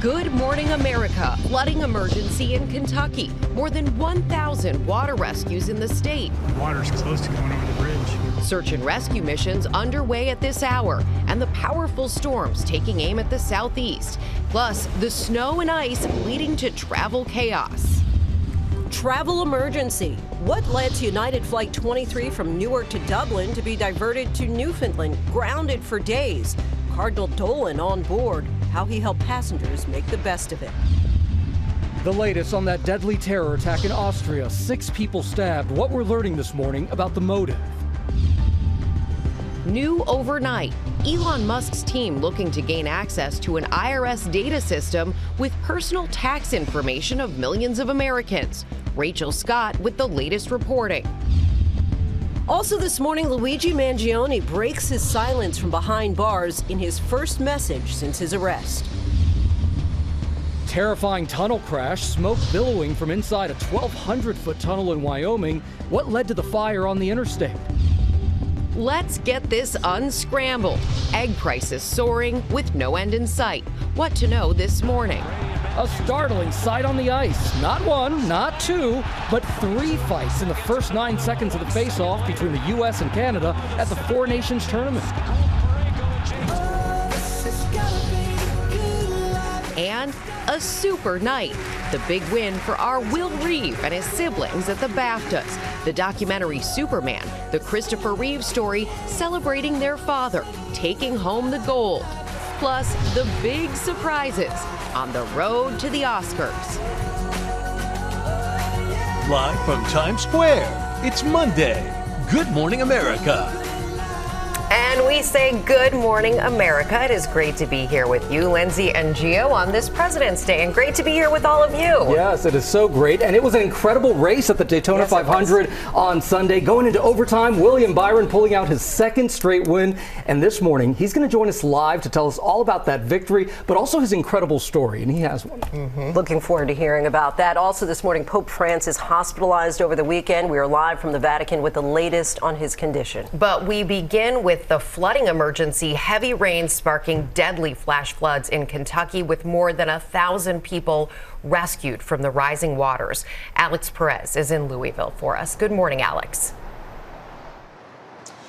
Good morning, America. Flooding emergency in Kentucky. More than 1,000 water rescues in the state. Water's close to going over the bridge. Search and rescue missions underway at this hour, and the powerful storms taking aim at the southeast. Plus, the snow and ice leading to travel chaos. Travel emergency. What led to United Flight 23 from Newark to Dublin to be diverted to Newfoundland, grounded for days? Cardinal Dolan on board. How he helped passengers make the best of it. The latest on that deadly terror attack in Austria. 6 people stabbed. What we're learning this morning about the motive. New overnight, Elon Musk's team looking to gain access to an IRS data system with personal tax information of millions of Americans. Rachel Scott with the latest reporting. Also this morning, Luigi Mangione breaks his silence from behind bars in his first message since his arrest. Terrifying tunnel crash, smoke billowing from inside a 1,200-foot tunnel in Wyoming. What led to the fire on the interstate? Let's get this unscrambled. Egg prices soaring with no end in sight. What to know this morning. A startling sight on the ice. Not 1, not 2, but 3 fights in the first 9 seconds of the face-off between the U.S. and Canada at the Four Nations tournament. And a super night. The big win for our Will Reeve and his siblings at the BAFTAs. The documentary Superman, the Christopher Reeve story, celebrating their father, taking home the gold. Plus, the big surprises on the road to the Oscars. Live from Times Square, it's Monday. Good morning, America. And we say good morning, America. It is great to be here with you, Lindsay and Gio, on this President's Day, and great to be here with all of you. Yes, it is so great. And it was an incredible race at the Daytona 500 on Sunday. Going into overtime, Byron pulling out his 2nd straight win. And this morning, he's going to join us live to tell us all about that victory, but also his incredible story. And he has one. Looking forward to hearing about that. Also this morning, Pope Francis hospitalized over the weekend. We are live from the Vatican with the latest on his condition. But we begin with the flooding emergency. Heavy rain sparking deadly flash floods in Kentucky with more than 1,000 people rescued from the rising waters. Alex Perez is in Louisville for us. Good morning, Alex.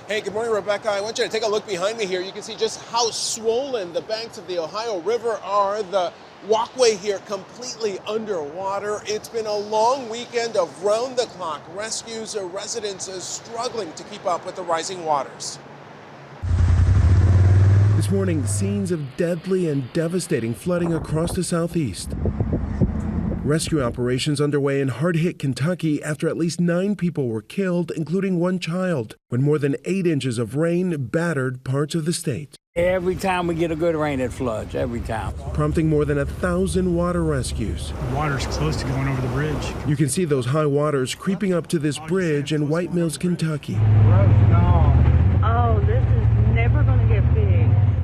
Hey, good morning, Rebecca. I want you to take a look behind me here. You can see just how swollen the banks of the Ohio River are. The walkway here completely underwater. It's been a long weekend of round-the-clock rescues. Residents are struggling to keep up with the rising waters. This morning, scenes of deadly and devastating flooding across the southeast. Rescue operations underway in hard-hit Kentucky after at least 9 people were killed, including 1 child, when more than 8 inches of rain battered parts of the state. Every time we get a good rain, it floods, every time. Prompting more than 1,000 water rescues. The water's close to going over the bridge. You can see those high waters creeping up to this bridge in White Mills, Kentucky. Oh, this is never going to get big.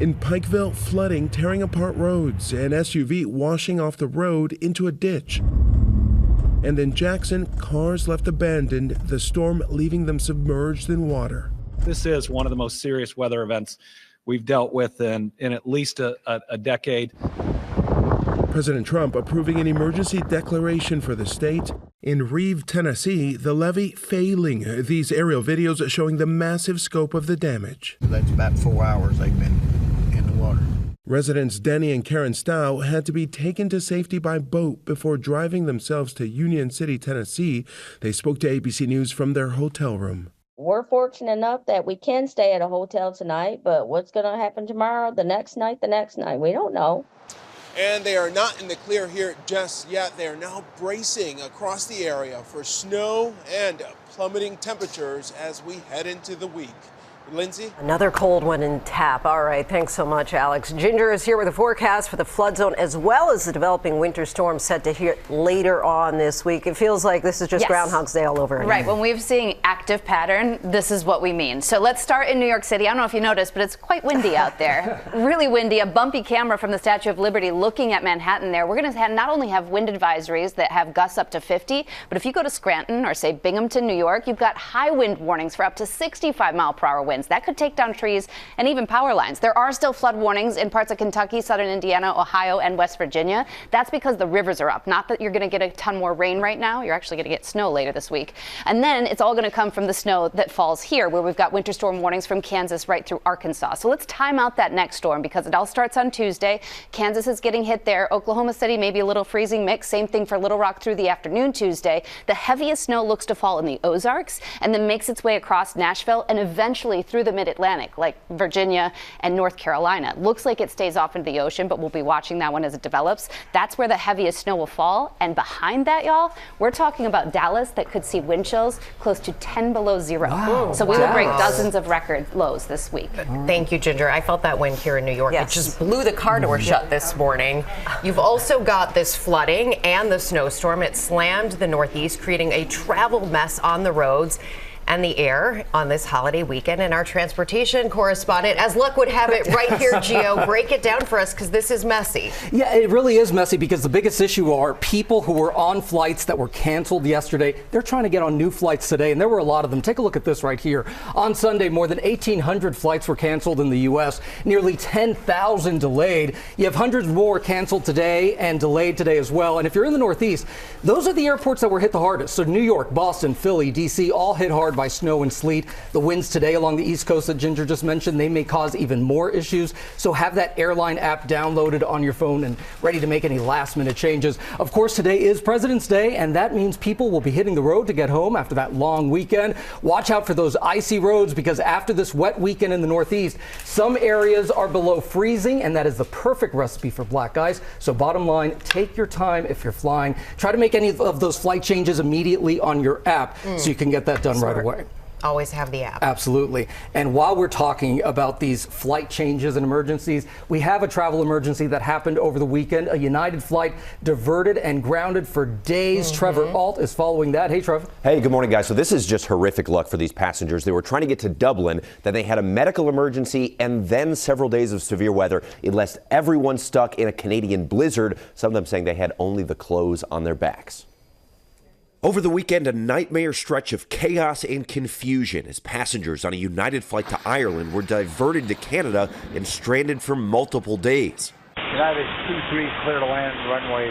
In Pikeville, flooding tearing apart roads, an SUV washing off the road into a ditch. And in Jackson, cars left abandoned, the storm leaving them submerged in water. This is one of the most serious weather events we've dealt with in at least a decade. President Trump approving an emergency declaration for the state. In Reeve, Tennessee, the levee failing. These aerial videos showing the massive scope of the damage. That's about 4 hours they've been in the water. Residents Denny and Karen Stow had to be taken to safety by boat before driving themselves to Union City, Tennessee. They spoke to ABC News from their hotel room. We're fortunate enough that we can stay at a hotel tonight, but what's going to happen tomorrow, the next night, we don't know. And they are not in the clear here just yet. They are now bracing across the area for snow and plummeting temperatures as we head into the week. Lindsay? Another cold one in tap. All right, thanks so much, Alex. Ginger is here with a forecast for the flood zone as well as the developing winter storm set to hit later on this week. It feels like this is just Groundhog's Day all over again. Right, when we're seeing active pattern, this is what we mean. So let's start in New York City. I don't know if you noticed, but it's quite windy out there. Really windy. A bumpy camera from the Statue of Liberty looking at Manhattan there. We're going to not only have wind advisories that have gusts up to 50, but if you go to Scranton or say Binghamton, New York, you've got high wind warnings for up to 65-mile-per-hour winds. winds. That could take down trees and even power lines. There are still flood warnings in parts of Kentucky, southern Indiana, Ohio, and West Virginia. That's because the rivers are up. Not that you're going to get a ton more rain right now. You're actually going to get snow later this week. And then it's all going to come from the snow that falls here, where we've got winter storm warnings from Kansas right through Arkansas. So let's time out that next storm because it all starts on Tuesday. Kansas is getting hit there. Oklahoma City, maybe a little freezing mix. Same thing for Little Rock through the afternoon Tuesday. The heaviest snow looks to fall in the Ozarks and then makes its way across Nashville and eventually through the mid-Atlantic, like Virginia and North Carolina. Looks like it stays off into the ocean, but we'll be watching that one as it develops. That's where the heaviest snow will fall. And behind that, y'all, we're talking about Dallas that could see wind chills close to 10 below zero. Wow. So we will break dozens of record lows this week. Thank you, Ginger. I felt that wind here in New York. Yes. It just blew the car door shut this morning. You've also got this flooding and the snowstorm. It slammed the Northeast, creating a travel mess on the roads and the air on this holiday weekend. And our transportation correspondent, as luck would have it, right here, Gio, break it down for us because this is messy. Yeah, it really is messy because the biggest issue are people who were on flights that were canceled yesterday. They're trying to get on new flights today, and there were a lot of them. Take a look at this right here. On Sunday, more than 1,800 flights were canceled in the U.S., nearly 10,000 delayed. You have hundreds more canceled today and delayed today as well. And if you're in the Northeast, those are the airports that were hit the hardest. So New York, Boston, Philly, D.C., all hit hard by snow and sleet. The winds today along the East Coast that Ginger just mentioned, they may cause even more issues. So have that airline app downloaded on your phone and ready to make any last minute changes. Of course, today is President's Day, and that means people will be hitting the road to get home after that long weekend. Watch out for those icy roads because after this wet weekend in the Northeast, some areas are below freezing, and that is the perfect recipe for black ice. So bottom line, take your time if you're flying. Try to make any of those flight changes immediately on your app so you can get that done right away. Always have the app. Absolutely. And while we're talking about these flight changes and emergencies, we have a travel emergency that happened over the weekend. A United flight diverted and grounded for days. Trevor Alt is following that. Hey, Trevor. Hey, good morning, guys. So this is just horrific luck for these passengers. They were trying to get to Dublin, then they had a medical emergency, and then several days of severe weather. It left everyone stuck in a Canadian blizzard, some of them saying they had only the clothes on their backs. Over the weekend, a nightmare stretch of chaos and confusion as passengers on a United flight to Ireland were diverted to Canada and stranded for multiple days. United 23, clear to land, runway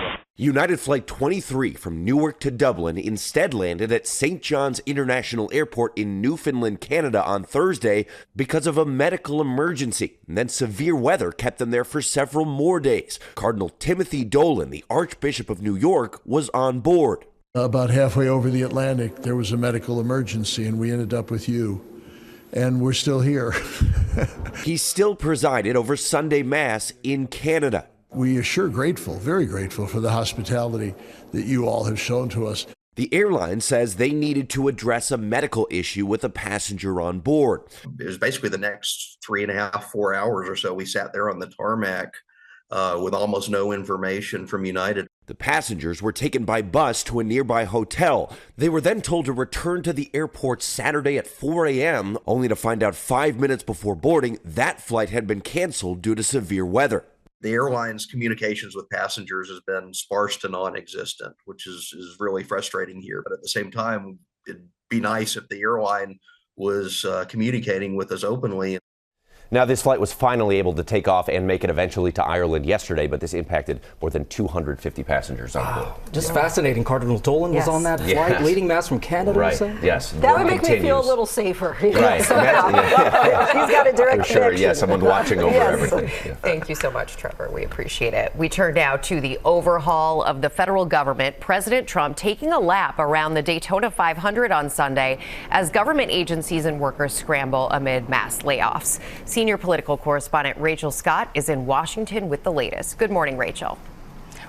10. United Flight 23 from Newark to Dublin instead landed at St. John's International Airport in Newfoundland, Canada on Thursday because of a medical emergency. And then severe weather kept them there for several more days. Cardinal Timothy Dolan, the Archbishop of New York, was on board. About halfway over the Atlantic, there was a medical emergency, and we ended up with you. And we're still here. He still presided over Sunday Mass in Canada. We are sure grateful, very grateful for the hospitality that you all have shown to us. The airline says they needed to address a medical issue with a passenger on board. It was basically the next 3.5, 4 hours or so. We sat there on the tarmac with almost no information from United. The passengers were taken by bus to a nearby hotel. They were then told to return to the airport Saturday at 4 a.m., only to find out 5 minutes before boarding that flight had been canceled due to severe weather. The airline's communications with passengers has been sparse to non-existent, which is really frustrating here. But at the same time, it'd be nice if the airline was communicating with us openly. Now, this flight was finally able to take off and make it eventually to Ireland yesterday, but this impacted more than 250 passengers on board. Just fascinating. Cardinal Dolan was on that flight, Yes. leading mass from Canada. Right. You say? Yes. That would make me feel a little safer. Right. He's got a direct For sure. connection. Yes, someone watching over everything. Yeah. Thank you so much, Trevor. We appreciate it. We turn now to the overhaul of the federal government. President Trump taking a lap around the Daytona 500 on Sunday as government agencies and workers scramble amid mass layoffs. Senior political correspondent Rachel Scott is in Washington with the latest. Good morning, Rachel.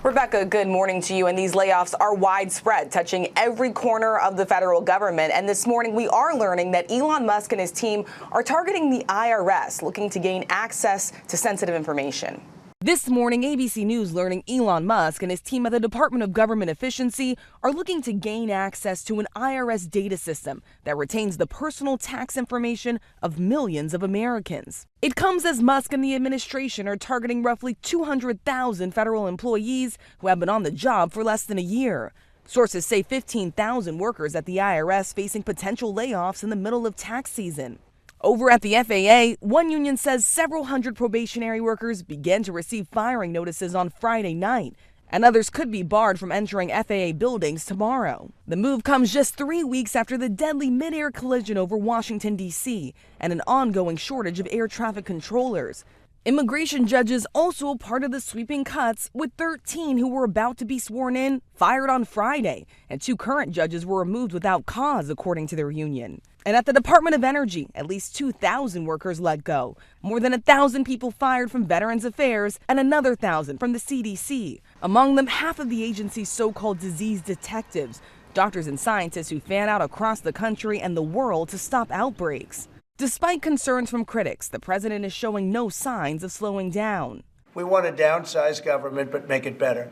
Rebecca, good morning to you. And these layoffs are widespread, touching every corner of the federal government. And this morning, we are learning that Elon Musk and his team are targeting the IRS, looking to gain access to sensitive information. This morning, ABC News learning Elon Musk and his team at the Department of Government Efficiency are looking to gain access to an IRS data system that retains the personal tax information of millions of Americans. It comes as Musk and the administration are targeting roughly 200,000 federal employees who have been on the job for less than a year. Sources say 15,000 workers at the IRS facing potential layoffs in the middle of tax season. Over at the FAA, one union says several hundred probationary workers began to receive firing notices on Friday night, and others could be barred from entering FAA buildings tomorrow. The move comes just 3 weeks after the deadly mid-air collision over Washington, D.C., and an ongoing shortage of air traffic controllers. Immigration judges also a part of the sweeping cuts, with 13 who were about to be sworn in fired on Friday, and 2 current judges were removed without cause, according to their union. And at the Department of Energy, at least 2,000 workers let go, more than 1,000 people fired from Veterans Affairs, and another 1,000 from the CDC. Among them, half of the agency's so-called disease detectives, doctors and scientists who fan out across the country and the world to stop outbreaks. Despite concerns from critics, the president is showing no signs of slowing down. We want to downsize government, but make it better.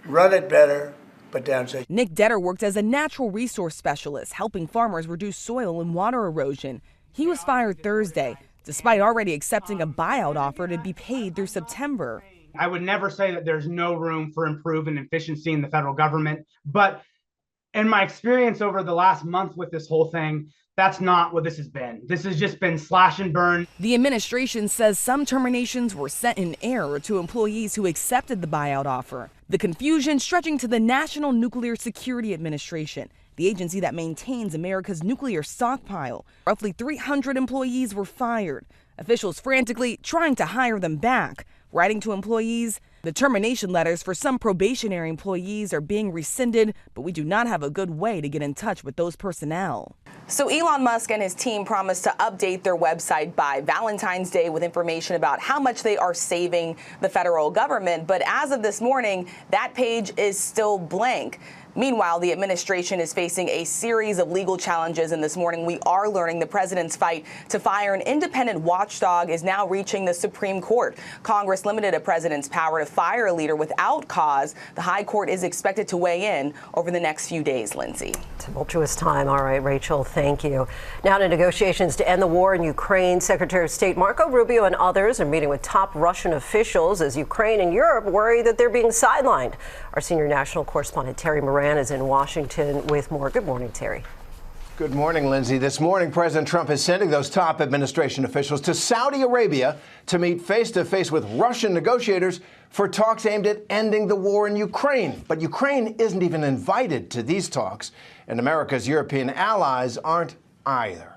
Run it better, but downsize. Nick Detter worked as a natural resource specialist, helping farmers reduce soil and water erosion. He was fired Thursday, despite already accepting a buyout offer to be paid through September. I would never say that there's no room for improvement and efficiency in the federal government, but in my experience over the last month with this whole thing, that's not what this has been. This has just been slash and burn. The administration says some terminations were sent in error to employees who accepted the buyout offer. The confusion stretching to the National Nuclear Security Administration, the agency that maintains America's nuclear stockpile. Roughly 300 employees were fired. Officials frantically trying to hire them back, writing to employees, the termination letters for some probationary employees are being rescinded, but we do not have a good way to get in touch with those personnel. So Elon Musk and his team promised to update their website by Valentine's Day with information about how much they are saving the federal government. But as of this morning, that page is still blank. Meanwhile, the administration is facing a series of legal challenges, and this morning we are learning the president's fight to fire an independent watchdog is now reaching the Supreme Court. Congress limited a president's power to fire a leader without cause. The High Court is expected to weigh in over the next few days, Lindsay. Tumultuous time. All right, Rachel, thank you. Now to negotiations to end the war in Ukraine. Secretary of State Marco Rubio and others are meeting with top Russian officials as Ukraine and Europe worry that they're being sidelined. Our senior national correspondent Terry Moran is in Washington with more. Good morning, Terry. Good morning, Lindsay. This morning, President Trump is sending those top administration officials to Saudi Arabia to meet face-to-face with Russian negotiators for talks aimed at ending the war in Ukraine. But Ukraine isn't even invited to these talks, and America's European allies aren't either.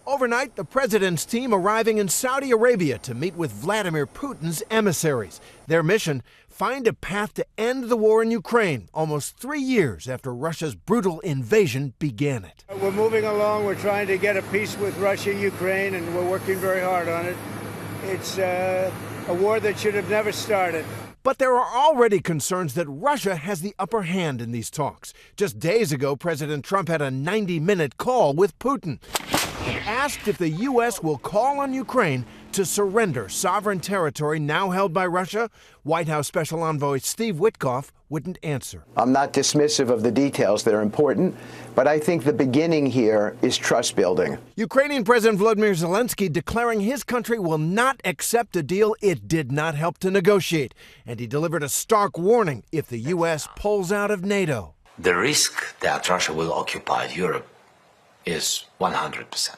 Overnight, the president's team arriving in Saudi Arabia to meet with Vladimir Putin's emissaries. Their mission, find a path to end the war in Ukraine, almost 3 years after Russia's brutal invasion began it. We're moving along. We're trying to get a peace with Russia, Ukraine, and we're working very hard on it. It's a war that should have never started. But there are already concerns that Russia has the upper hand in these talks. Just days ago, President Trump had a 90-minute call with Putin and asked if the U.S. will call on Ukraine to surrender sovereign territory now held by Russia. White House Special Envoy Steve Witkoff wouldn't answer. I'm not dismissive of the details. They're important, but I think the beginning here is trust building. Ukrainian President Volodymyr Zelensky declaring his country will not accept a deal it did not help to negotiate. And he delivered a stark warning if the U.S. pulls out of NATO. The risk that Russia will occupy Europe is 100%.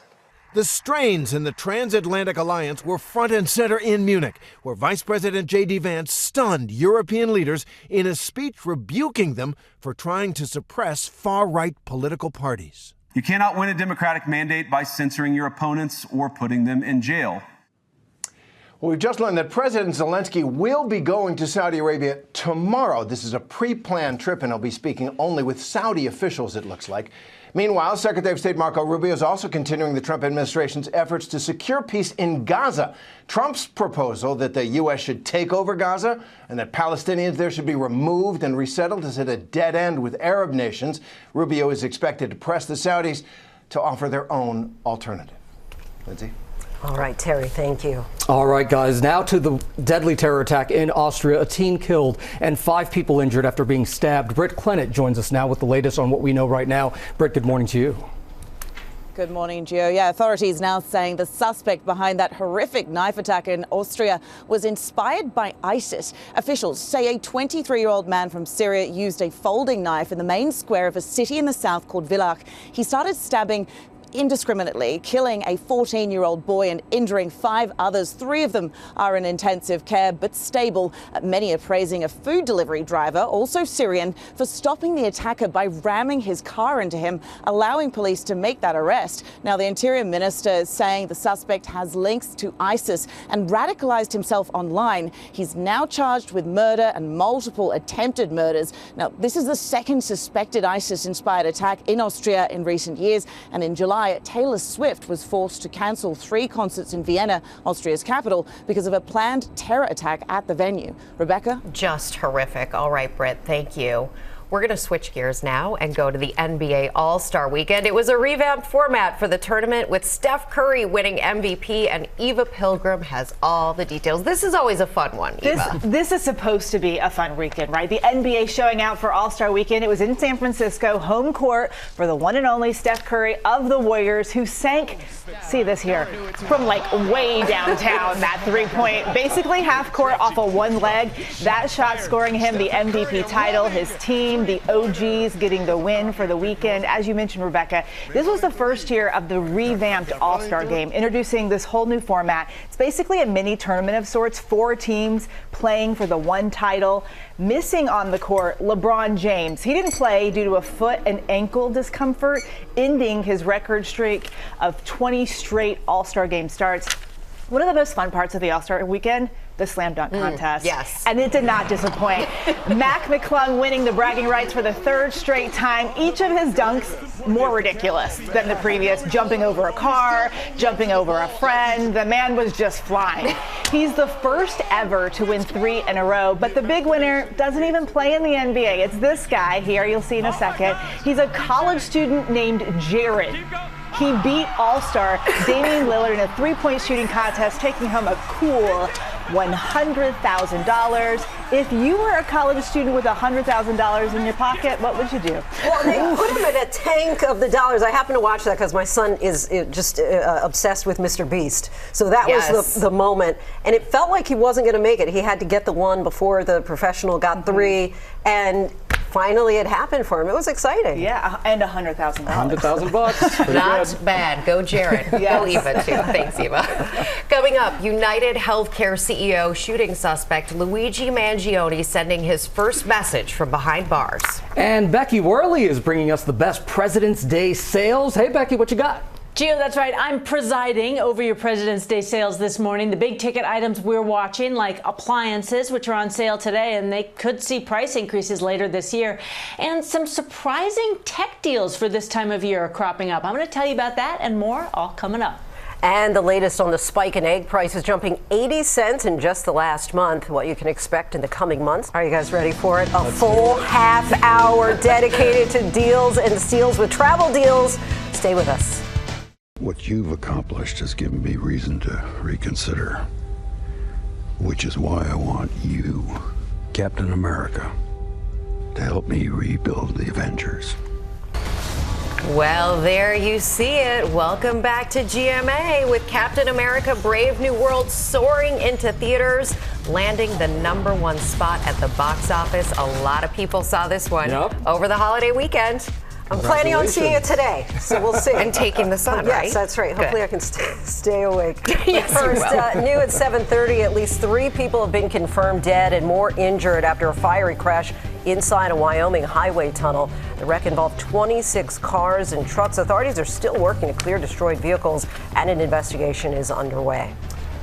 The strains in the transatlantic alliance were front and center in Munich, where Vice President J.D. Vance stunned European leaders in a speech rebuking them for trying to suppress far-right political parties. You cannot win a democratic mandate by censoring your opponents or putting them in jail. Well, we've just learned that President Zelensky will be going to Saudi Arabia tomorrow. This is a pre-planned trip, and he'll be speaking only with Saudi officials, it looks like. Meanwhile, Secretary of State Marco Rubio is also continuing the Trump administration's efforts to secure peace in Gaza. Trump's proposal that the U.S. should take over Gaza and that Palestinians there should be removed and resettled is at a dead end with Arab nations. Rubio is expected to press the Saudis to offer their own alternative. Lindsay? All right, Terry, thank you. All right, guys, now to the deadly terror attack in Austria. A teen killed and 5 people injured after being stabbed. Britt Clennett joins us now with the latest on what we know right now. Britt, good morning to you. Good morning, Gio. Yeah, authorities now saying the suspect behind that horrific knife attack in Austria was inspired by ISIS. Officials say a 23-year-old man from Syria used a folding knife in the main square of a city in the south called Villach. He started stabbing indiscriminately, killing a 14-year-old boy and injuring 5 others. 3 of them are in intensive care but stable. Many are praising a food delivery driver, also Syrian, for stopping the attacker by ramming his car into him, allowing police to make that arrest. Now, the Interior Minister is saying the suspect has links to ISIS and radicalized himself online. He's now charged with murder and multiple attempted murders. Now, this is the second suspected ISIS-inspired attack in Austria in recent years. And in July, Taylor Swift was forced to cancel 3 concerts in Vienna, Austria's capital, because of a planned terror attack at the venue. Rebecca? Just horrific. All right, Britt, thank you. We're going to switch gears now and go to the NBA All-Star Weekend. It was a revamped format for the tournament with Steph Curry winning MVP, and Eva Pilgrim has all the details. This is always a fun one, Eva. This is supposed to be a fun weekend, right? The NBA showing out for All-Star Weekend. It was in San Francisco, home court for the one and only Steph Curry of the Warriors, who sank, see this here, from like way downtown, that 3-point, basically half court off of one leg. That shot scoring him the MVP title, his team, the OGs getting the win for the weekend. As you mentioned, Rebecca, this was the first year of the revamped All-Star Game, introducing this whole new format. It's basically a mini tournament of sorts, 4 teams playing for the one title. Missing on the court, LeBron James. He didn't play due to a foot and ankle discomfort, ending his record streak of 20 straight All-Star Game starts. One of the most fun parts of the All-Star Weekend, the slam dunk contest. Yes. And it did not disappoint. Mac McClung winning the bragging rights for the 3rd straight time. Each of his dunks more ridiculous than the previous. Jumping over a car, jumping over a friend. The man was just flying. He's the first ever to win 3 in a row, but the big winner doesn't even play in the NBA. It's this guy here, you'll see in a second. He's a college student named Jared. He beat All-Star Damian Lillard in a 3-point shooting contest, taking home a cool $100,000. If you were a college student with $100,000 in your pocket, what would you do? Well, they put him in a tank of the dollars. I happen to watch that because my son is just obsessed with Mr. Beast. So that was the moment. And it felt like he wasn't going to make it. He had to get the one before the professional got 3. And finally it happened for him. It was exciting. Yeah, and $100,000. $100,000. Not bad. Go Jared. Yes. Go Eva, too. Thanks, Eva. Coming up, United Healthcare CEO, shooting suspect Luigi Mangione sending his first message from behind bars. And Becky Worley is bringing us the best President's Day sales. Hey, Becky, what you got? Gio, that's right. I'm presiding over your President's Day sales this morning. The big ticket items we're watching, like appliances, which are on sale today, and they could see price increases later this year. And some surprising tech deals for this time of year are cropping up. I'm going to tell you about that and more, all coming up. And the latest on the spike in egg prices, jumping 80 cents in just the last month. What you can expect in the coming months. Are you guys ready for it? A full half hour dedicated to deals and steals with travel deals. Stay with us. What you've accomplished has given me reason to reconsider, which is why I want you, Captain America, to help me rebuild the Avengers. Well, there you see it. Welcome back to GMA with Captain America Brave New World soaring into theaters, landing the #1 spot at the box office. A lot of people saw this one over the holiday weekend. I'm planning on seeing it today, so we'll see. And taking the sun, right? Yes, that's right. Hopefully I can stay awake. Yes, first, new at 7:30, at least 3 people have been confirmed dead and more injured after a fiery crash inside a Wyoming highway tunnel. The wreck involved 26 cars and trucks. Authorities are still working to clear destroyed vehicles, and an investigation is underway.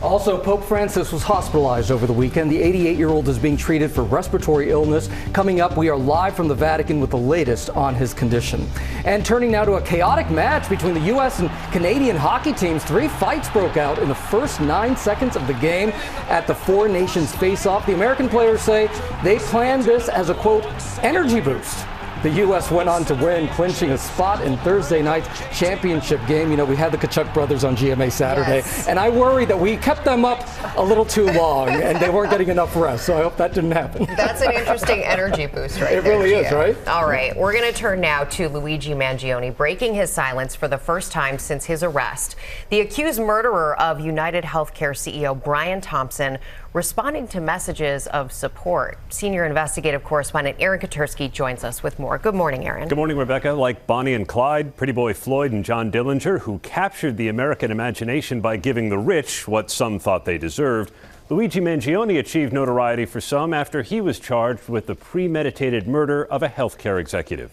Also, Pope Francis was hospitalized over the weekend. The 88-year-old is being treated for respiratory illness. Coming up, we are live from the Vatican with the latest on his condition. And turning now to a chaotic match between the U.S. and Canadian hockey teams. 3 fights broke out in the first 9 seconds of the game at the Four Nations face-off. The American players say they planned this as a, quote, energy boost. The U.S. went on to win, clinching a spot in Thursday night's championship game. You know, we had the Kachuk brothers on GMA Saturday, and I worry that we kept them up a little too long, and they weren't getting enough rest, so I hope that didn't happen. That's an interesting energy boost right there. It really is, right? All right, we're going to turn now to Luigi Mangione, breaking his silence for the first time since his arrest. The accused murderer of United Healthcare CEO Brian Thompson responding to messages of support. Senior investigative correspondent Aaron Katersky joins us with more. Good morning, Aaron. Good morning, Rebecca. Like Bonnie and Clyde, Pretty Boy Floyd and John Dillinger, who captured the American imagination by giving the rich what some thought they deserved, Luigi Mangione achieved notoriety for some after he was charged with the premeditated murder of a healthcare executive.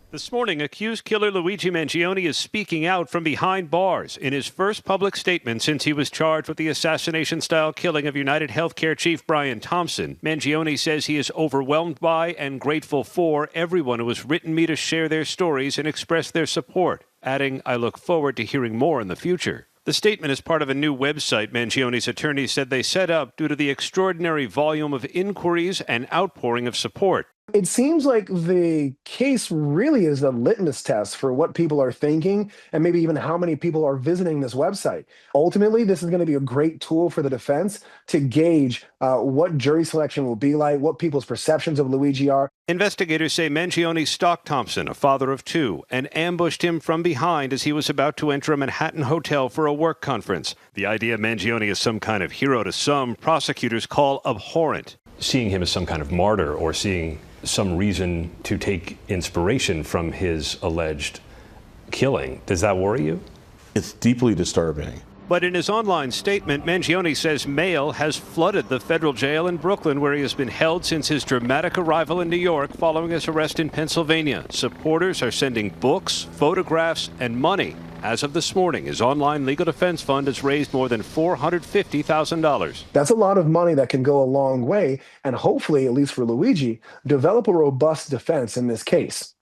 This morning, accused killer Luigi Mangione is speaking out from behind bars in his first public statement since he was charged with the assassination-style killing of United Healthcare chief Brian Thompson. Mangione says he is overwhelmed by and grateful for everyone who has written me to share their stories and express their support, adding, "I look forward to hearing more in the future." The statement is part of a new website Mangione's attorneys said they set up due to the extraordinary volume of inquiries and outpouring of support. It seems like the case really is a litmus test for what people are thinking and maybe even how many people are visiting this website. Ultimately, this is going to be a great tool for the defense to gauge what jury selection will be like, what people's perceptions of Luigi are. Investigators say Mangione stalked Thompson, a father of two, and ambushed him from behind as he was about to enter a Manhattan hotel for a work conference. The idea Mangione is some kind of hero to some, prosecutors call abhorrent. Seeing him as some kind of martyr or seeing some reason to take inspiration from his alleged killing, does that worry you? It's deeply disturbing. But in his online statement, Mangione says mail has flooded the federal jail in Brooklyn, where he has been held since his dramatic arrival in New York following his arrest in Pennsylvania. Supporters are sending books, photographs, and money. As of this morning, his online legal defense fund has raised more than $450,000. That's a lot of money that can go a long way and hopefully, at least for Luigi, develop a robust defense in this case.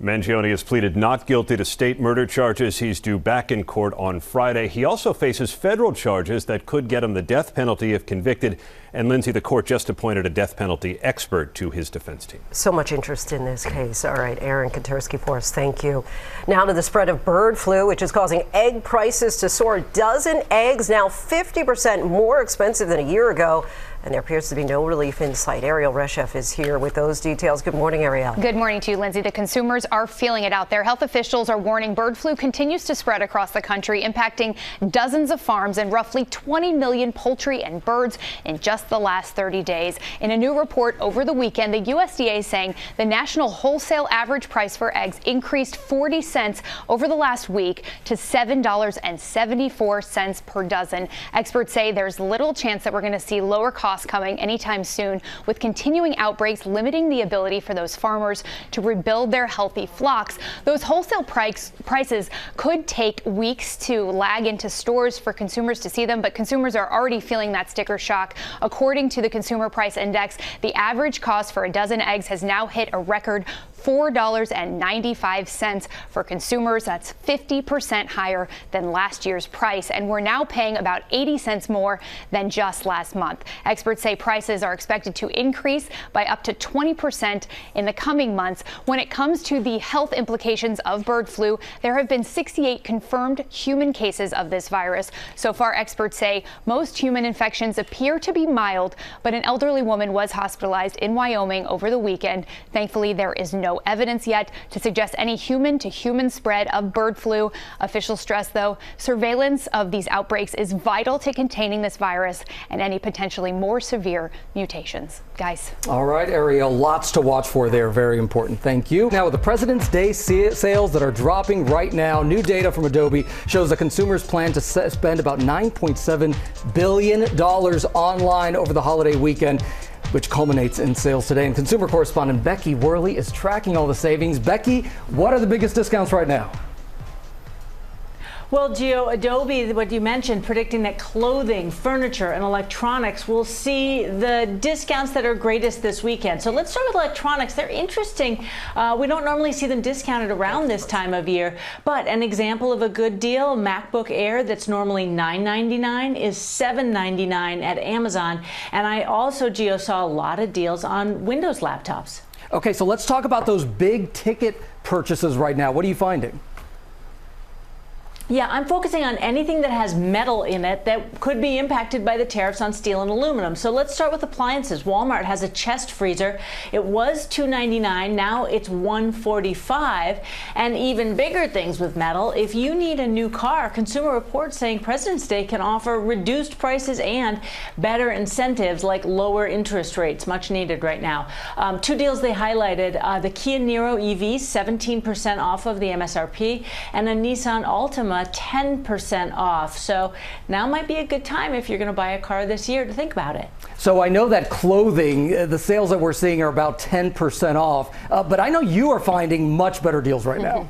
Mangione has pleaded not guilty to state murder charges. He's due back in court on Friday. He also faces federal charges that could get him the death penalty if convicted. And Linsey, the court just appointed a death penalty expert to his defense team. So much interest in this case. All right, Aaron Katersky for us. Thank you. Now to the spread of bird flu, which is causing egg prices to soar. Dozen eggs now 50% more expensive than a year ago. And there appears to be no relief in sight. Ariel Reshef is here with those details. Good morning, Ariel. Good morning to you, Lindsay. The consumers are feeling it out there. Health officials are warning bird flu continues to spread across the country, impacting dozens of farms and roughly 20 million poultry and birds in just the last 30 days. In a new report over the weekend, the USDA is saying the national wholesale average price for eggs increased 40 cents over the last week to $7.74 per dozen. Experts say there's little chance that we're going to see lower costs coming anytime soon, with continuing outbreaks limiting the ability for those farmers to rebuild their healthy flocks. Those wholesale prices could take weeks to lag into stores for consumers to see them, but consumers are already feeling that sticker shock. According to the Consumer Price Index, the average cost for a dozen eggs has now hit a record $4.95 for consumers. That's 50% higher than last year's price, and we're now paying about 80 cents more than just last month. Experts say prices are expected to increase by up to 20% in the coming months. When it comes to the health implications of bird flu, there have been 68 confirmed human cases of this virus. So far, experts say most human infections appear to be mild, but an elderly woman was hospitalized in Wyoming over the weekend. Thankfully, there is no evidence yet to suggest any human-to-human spread of bird flu. Officials stress, though, surveillance of these outbreaks is vital to containing this virus and any potentially more severe mutations. Guys. All right, Ariel, lots to watch for there. Very important. Thank you. Now, with the President's Day sales that are dropping right now, new data from Adobe shows that consumers plan to spend about $9.7 billion online over the holiday weekend, which culminates in sales today. And consumer correspondent Becky Worley is tracking all the savings. Becky, what are the biggest discounts right now? Well, Gio, Adobe, what you mentioned, predicting that clothing, furniture, and electronics will see the discounts that are greatest this weekend. So let's start with electronics. They're interesting. We don't normally see them discounted around this time of year, but an example of a good deal, MacBook Air that's normally $999 is $799 at Amazon. And I also, Gio, saw a lot of deals on Windows laptops. Okay, so let's talk about those big ticket purchases right now. What are you finding? Yeah, I'm focusing on anything that has metal in it that could be impacted by the tariffs on steel and aluminum. So let's start with appliances. Walmart has a chest freezer. It was $2.99, now it's $1.45. And even bigger things with metal. If you need a new car, Consumer Reports saying President's Day can offer reduced prices and better incentives like lower interest rates, much needed right now. Two deals they highlighted, the Kia Niro EV, 17% off of the MSRP, and a Nissan Altima, 10% off. So now might be a good time if you're going to buy a car this year to think about it. So I know that clothing, the sales that we're seeing are about 10% off, but I know you are finding much better deals right now.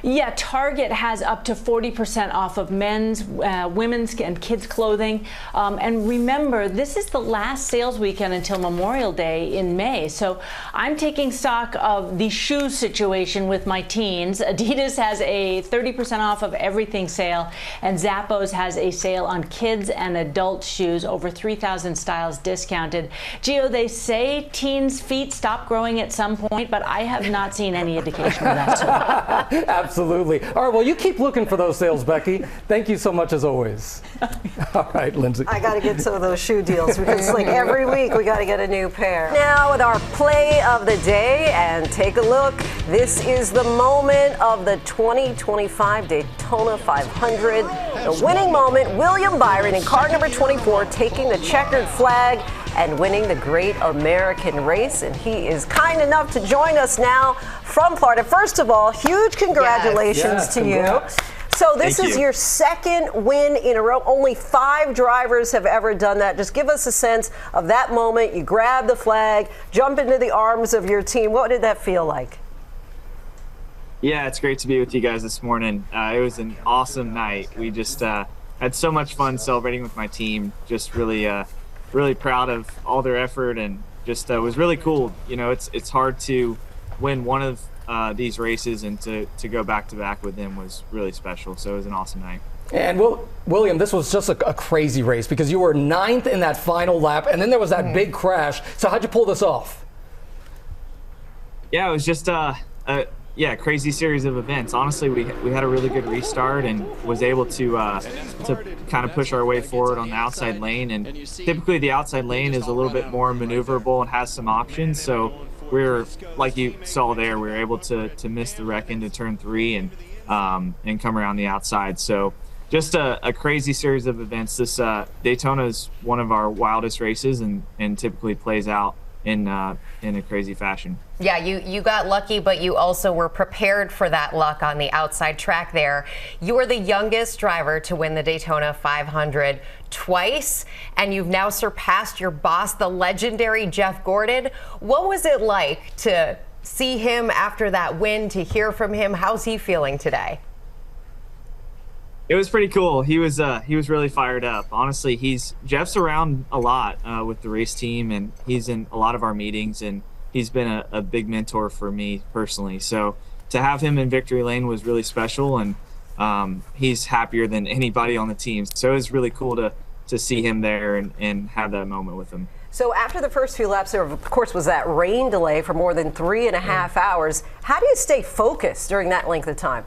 Yeah, Target has up to 40% off of men's, women's, and kids' clothing. And remember, this is the last sales weekend until Memorial Day in May. So I'm taking stock of the shoe situation with my teens. Adidas has a 30% off of everything sale, and Zappos has a sale on kids and adult shoes, over 3,000 styles discounted. Gio, they say teens' feet stop growing at some point, but I have not seen any indication of that so far. Absolutely. All right, well, you keep looking for those sales, Becky. Thank you so much as always. All right, Linsey. I got to get some of those shoe deals because like every week we got to get a new pair. Now with our play of the day, and take a look. This is the moment of the 2025 Daytona 500. The winning moment, William Byron in car number 24 taking the checkered flag and winning the Great American Race. And he is kind enough to join us now from Florida. First of all, huge congratulations to congrats. you. So this is your second win in a row. Only 5 drivers have ever done that. Just give us a sense of that moment. You grab the flag, jump into the arms of your team. What did that feel like? Yeah, it's great to be with you guys this morning. It was an awesome night. We just had so much fun celebrating with my team. Just really proud of all their effort, and just was really cool. You know, it's hard to win one of these races, and to go back to back with them was really special. So it was an awesome night. And William, this was just a crazy race because you were 9th in that final lap, and then there was that big crash. So how'd you pull this off? Yeah, it was just crazy series of events. Honestly, we had a really good restart and was able to kind of push our way forward on the outside lane. And typically the outside lane is a little bit more maneuverable and has some options. So we're, like you saw there, we were able to miss the wreck into turn 3 and come around the outside. So just a crazy series of events. This Daytona is one of our wildest races and typically plays out in a crazy fashion. Yeah, you got lucky, but you also were prepared for that luck on the outside track there. You are the youngest driver to win the Daytona 500 twice, and you've now surpassed your boss, the legendary Jeff Gordon. What was it like to see him after that win, to hear from him? How's he feeling today? It was pretty cool. He was really fired up. Honestly, Jeff's around a lot with the race team, and he's in a lot of our meetings, and he's been a big mentor for me personally. So to have him in victory lane was really special, and he's happier than anybody on the team. So it was really cool to see him there and have that moment with him. So after the first few laps, there of course was that rain delay for more than 3.5 hours. How do you stay focused during that length of time?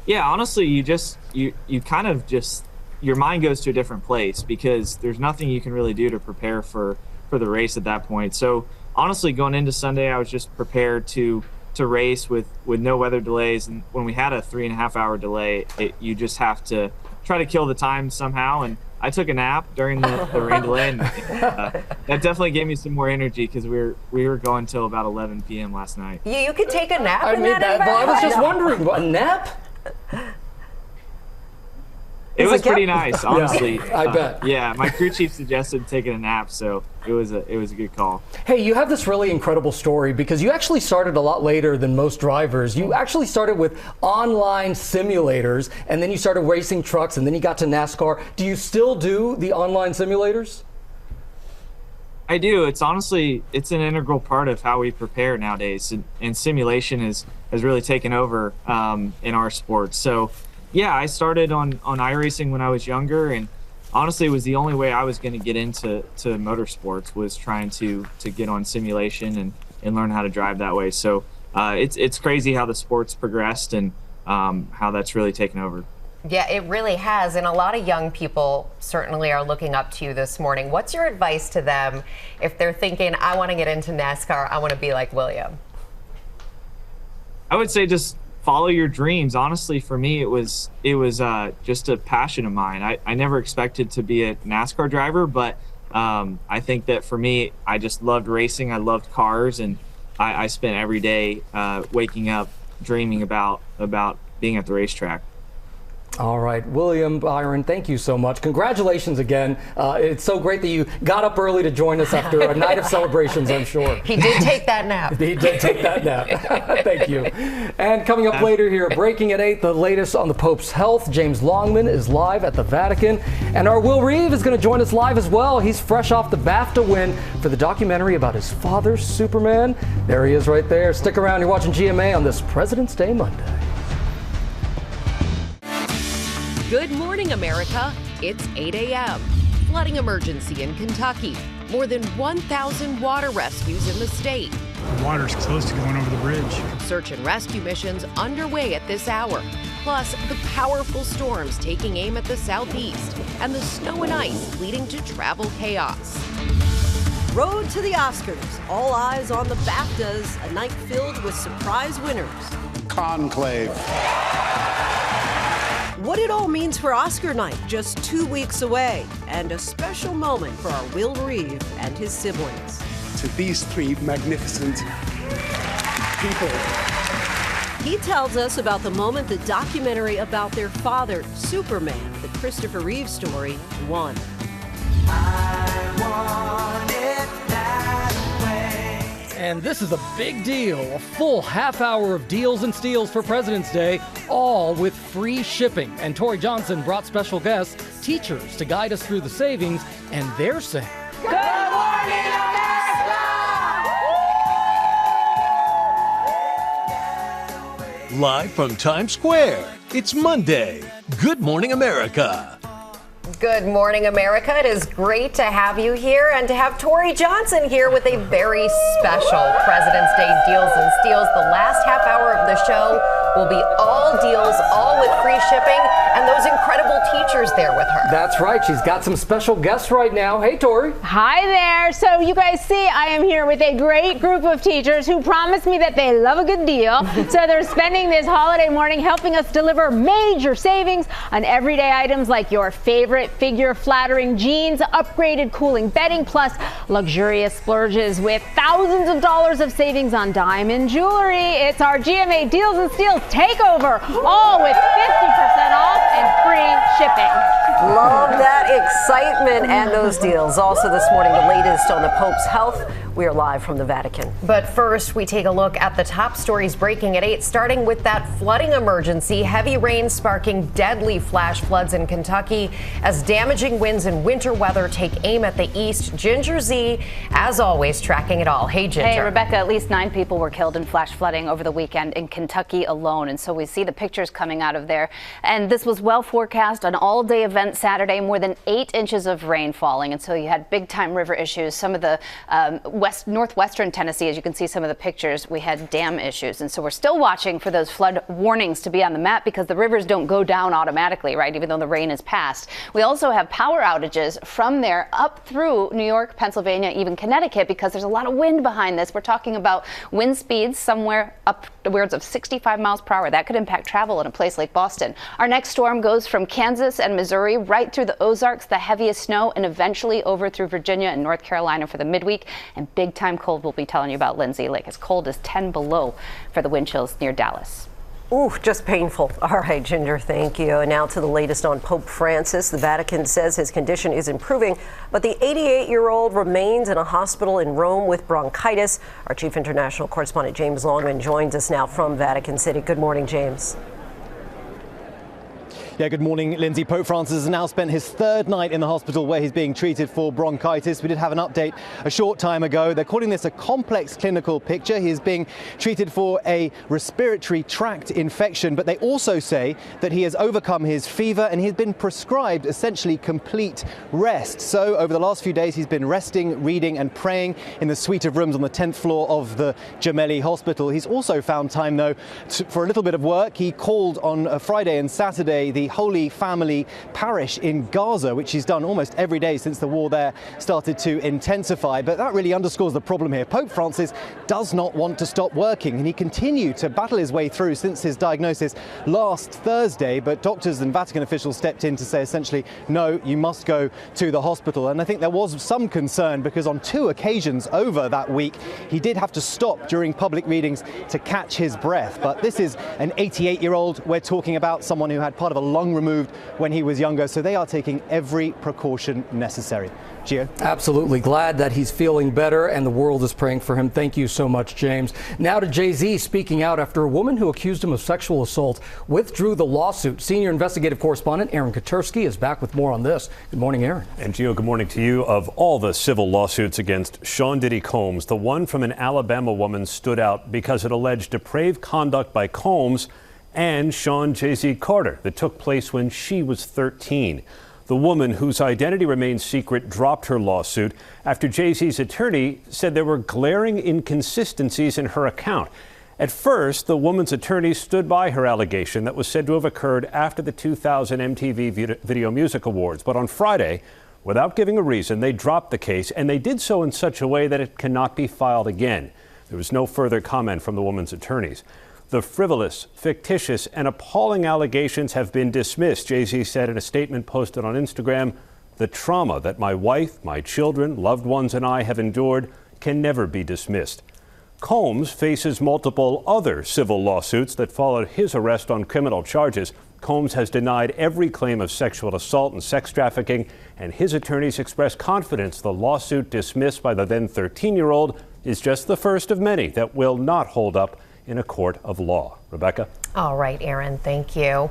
Yeah, honestly, you kind of just, your mind goes to a different place because there's nothing you can really do to prepare for the race at that point. So honestly, going into Sunday, I was just prepared to race with no weather delays. And when we had a 3.5 hour delay, you just have to try to kill the time somehow. And I took a nap during the rain delay, and that definitely gave me some more energy because we were going till about 11 p.m. last night. You could take a nap. I was just wondering, a nap? It was pretty nice, honestly. Yeah, I bet. Yeah, my crew chief suggested taking a nap, so it was a good call. Hey, you have this really incredible story because you actually started a lot later than most drivers. You actually started with online simulators, and then you started racing trucks, and then you got to NASCAR. Do you still do the online simulators? I do. It's honestly, it's an integral part of how we prepare nowadays, and simulation has really taken over in our sport. So yeah, I started on iRacing when I was younger, and honestly, it was the only way I was going to get into motorsports, was trying to get on simulation and learn how to drive that way. So it's crazy how the sport's progressed and how that's really taken over. Yeah, it really has. And a lot of young people certainly are looking up to you this morning. What's your advice to them if they're thinking, I want to get into NASCAR, I want to be like William? I would say just follow your dreams. Honestly, for me, it was just a passion of mine. I never expected to be a NASCAR driver, but I think that for me, I just loved racing. I loved cars, and I spent every day waking up dreaming about being at the racetrack. All right, William, Byron, thank you so much. Congratulations again. It's so great that you got up early to join us after a night of celebrations, I'm sure. He did take that nap. He did take that nap. Thank you. And coming up later here, breaking at 8, the latest on the Pope's health. James Longman is live at the Vatican. And our Will Reeve is going to join us live as well. He's fresh off the BAFTA win for the documentary about his father, Superman. There he is right there. Stick around. You're watching GMA on this President's Day Monday. Good morning, America. It's 8 a.m. Flooding emergency in Kentucky. More than 1,000 water rescues in the state. The water's close to going over the bridge. Search and rescue missions underway at this hour. Plus, the powerful storms taking aim at the southeast and the snow and ice leading to travel chaos. Road to the Oscars. All eyes on the BAFTAs, a night filled with surprise winners. Conclave. What it all means for Oscar night, just 2 weeks away, and a special moment for our Will Reeve and his siblings. To these three magnificent people. He tells us about the moment the documentary about their father, Superman, the Christopher Reeve story, won. And this is a big deal. A full half hour of deals and steals for President's Day, all with free shipping. And Tori Johnson brought special guests, teachers, to guide us through the savings, and they're saying, Good morning, America! Live from Times Square, it's Monday. Good morning, America. Good morning, America. It is great to have you here and to have Tori Johnson here with a very special President's Day Deals and Steals. The last half hour of the show will be all deals, all with free shipping, and those incredible teachers there with her. That's right. She's got some special guests right now. Hey, Tori. Hi there. So you guys see I am here with a great group of teachers who promised me that they love a good deal. So they're spending this holiday morning helping us deliver major savings on everyday items like your favorite figure-flattering jeans, upgraded cooling bedding, plus luxurious splurges with thousands of dollars of savings on diamond jewelry. It's our GMA Deals and Steals takeover, all with 50% off and free shipping. Love that excitement and those deals. Also this morning, the latest on the Pope's health. We are live from the Vatican. But first, we take a look at the top stories breaking at 8, starting with that flooding emergency. Heavy rain sparking deadly flash floods in Kentucky as damaging winds and winter weather take aim at the east. Ginger Z, as always, tracking it all. Hey, Ginger. Hey, Rebecca, at least 9 people were killed in flash flooding over the weekend in Kentucky alone. And so we see the pictures coming out of there. And this was well forecast, an all-day event Saturday, more than 8 inches of rain falling. And so you had big-time river issues. Some of the northwestern Tennessee, as you can see some of the pictures, we had dam issues. And so we're still watching for those flood warnings to be on the map because the rivers don't go down automatically, right, even though the rain is passed. We also have power outages from there up through New York, Pennsylvania, even Connecticut, because there's a lot of wind behind this. We're talking about wind speeds somewhere upwards of 65 miles per hour. That could impact travel in a place like Boston. Our next storm goes from Kansas and Missouri right through the Ozarks, the heaviest snow, and eventually over through Virginia and North Carolina for the midweek. And big time cold we'll be telling you about, Lindsay, like as cold as 10 below for the wind chills near Dallas. Ooh, just painful. All right, Ginger, thank you. And now to the latest on Pope Francis. The Vatican says his condition is improving, but the 88-year-old remains in a hospital in Rome with bronchitis. Our chief international correspondent, James Longman, joins us now from Vatican City. Good morning, James. Yeah, good morning, Lindsay. Pope Francis has now spent his third night in the hospital where he's being treated for bronchitis. We did have an update a short time ago. They're calling this a complex clinical picture. He is being treated for a respiratory tract infection, but they also say that he has overcome his fever and he's been prescribed essentially complete rest. So over the last few days, he's been resting, reading and praying in the suite of rooms on the 10th floor of the Gemelli Hospital. He's also found time, though, for a little bit of work. He called on Friday and Saturday the Holy Family Parish in Gaza, which he's done almost every day since the war there started to intensify. But that really underscores the problem here. Pope Francis does not want to stop working, and he continued to battle his way through since his diagnosis last Thursday. But doctors and Vatican officials stepped in to say essentially, no, you must go to the hospital. And I think there was some concern because on 2 occasions over that week, he did have to stop during public readings to catch his breath. But this is an 88-year-old. We're talking about someone who had part of a lung removed when he was younger, so they are taking every precaution necessary. Gio? Absolutely glad that he's feeling better and the world is praying for him. Thank you so much, James. Now to Jay-Z speaking out after a woman who accused him of sexual assault withdrew the lawsuit. Senior investigative correspondent Aaron Katersky is back with more on this. Good morning, Aaron. And Gio, good morning to you. Of all the civil lawsuits against Sean Diddy Combs, the one from an Alabama woman stood out because it alleged depraved conduct by Combs and Sean Jay-Z Carter that took place when she was 13. The woman, whose identity remains secret, dropped her lawsuit after Jay-Z's attorney said there were glaring inconsistencies in her account. At first, the woman's attorney stood by her allegation that was said to have occurred after the 2000 MTV Video Music Awards. But on Friday, without giving a reason, they dropped the case, and they did so in such a way that it cannot be filed again. There was no further comment from the woman's attorneys. The frivolous, fictitious, and appalling allegations have been dismissed, Jay-Z said in a statement posted on Instagram. The trauma that my wife, my children, loved ones, and I have endured can never be dismissed. Combs faces multiple other civil lawsuits that followed his arrest on criminal charges. Combs has denied every claim of sexual assault and sex trafficking, and his attorneys expressed confidence the lawsuit dismissed by the then 13-year-old is just the first of many that will not hold up in a court of law. Rebecca? All right, Aaron, thank you.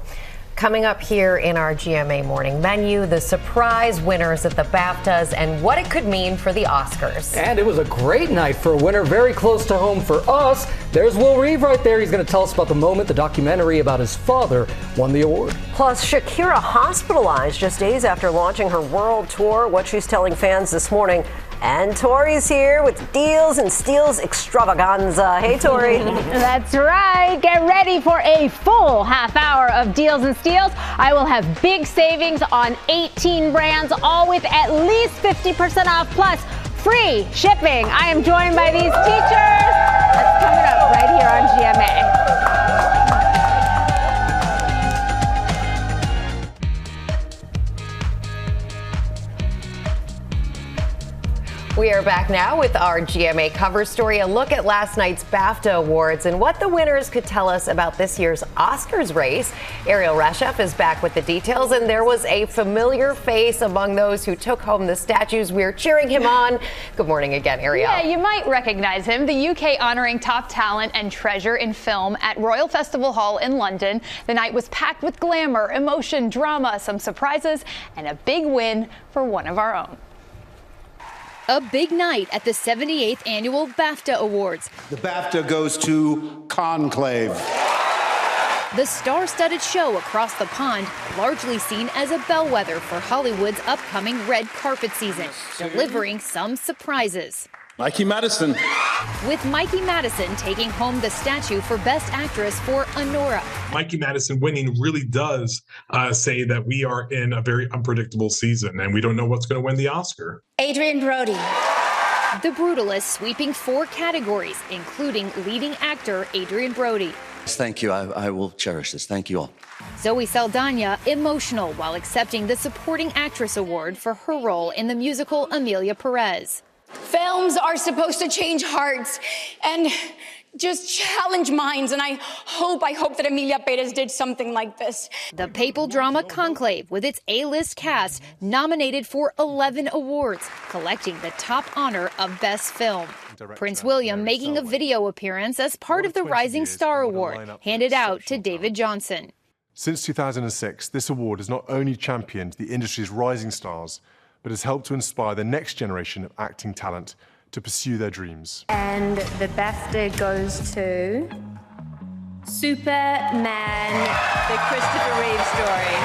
Coming up here in our GMA morning menu, the surprise winners at the BAFTAs and what it could mean for the Oscars. And it was a great night for a winner, very close to home for us. There's Will Reeve right there. He's going to tell us about the moment the documentary about his father won the award. Plus, Shakira hospitalized just days after launching her world tour. What she's telling fans this morning. And Tori's here with Deals and Steals extravaganza. Hey, Tori. That's right. Get ready for a full half hour of Deals and Steals. I will have big savings on 18 brands, all with at least 50% off, plus free shipping. I am joined by these teachers. That's coming up right here on GMA. We are back now with our GMA cover story, a look at last night's BAFTA Awards and what the winners could tell us about this year's Oscars race. Ariel Reshef is back with the details, and there was a familiar face among those who took home the statues. We're cheering him on. Good morning again, Ariel. Yeah, you might recognize him. The UK honoring top talent and treasure in film at Royal Festival Hall in London. The night was packed with glamour, emotion, drama, some surprises, and a big win for one of our own. A big night at the 78th Annual BAFTA Awards. The BAFTA goes to Conclave. The star-studded show across the pond, largely seen as a bellwether for Hollywood's upcoming red carpet season, delivering some surprises. Mikey Madison. With Mikey Madison taking home the statue for Best Actress for Anora. Mikey Madison winning really does say that we are in a very unpredictable season and we don't know what's going to win the Oscar. Adrian Brody. The Brutalist sweeping 4 categories, including leading actor Adrian Brody. Thank you. I will cherish this. Thank you all. Zoe Saldana emotional while accepting the Supporting Actress Award for her role in the musical Amelia Perez. Films are supposed to change hearts and just challenge minds, and I hope that Amelia Perez did something like this. The papal drama Conclave, with its A-list cast, nominated for 11 awards, collecting the top honor of Best Film. Prince William making a video appearance as part of the Rising Star Award, handed out to David Johnson. Since 2006, this award has not only championed the industry's rising stars, but has helped to inspire the next generation of acting talent to pursue their dreams. And the BAFTA goes to Superman, the Christopher Reeve story.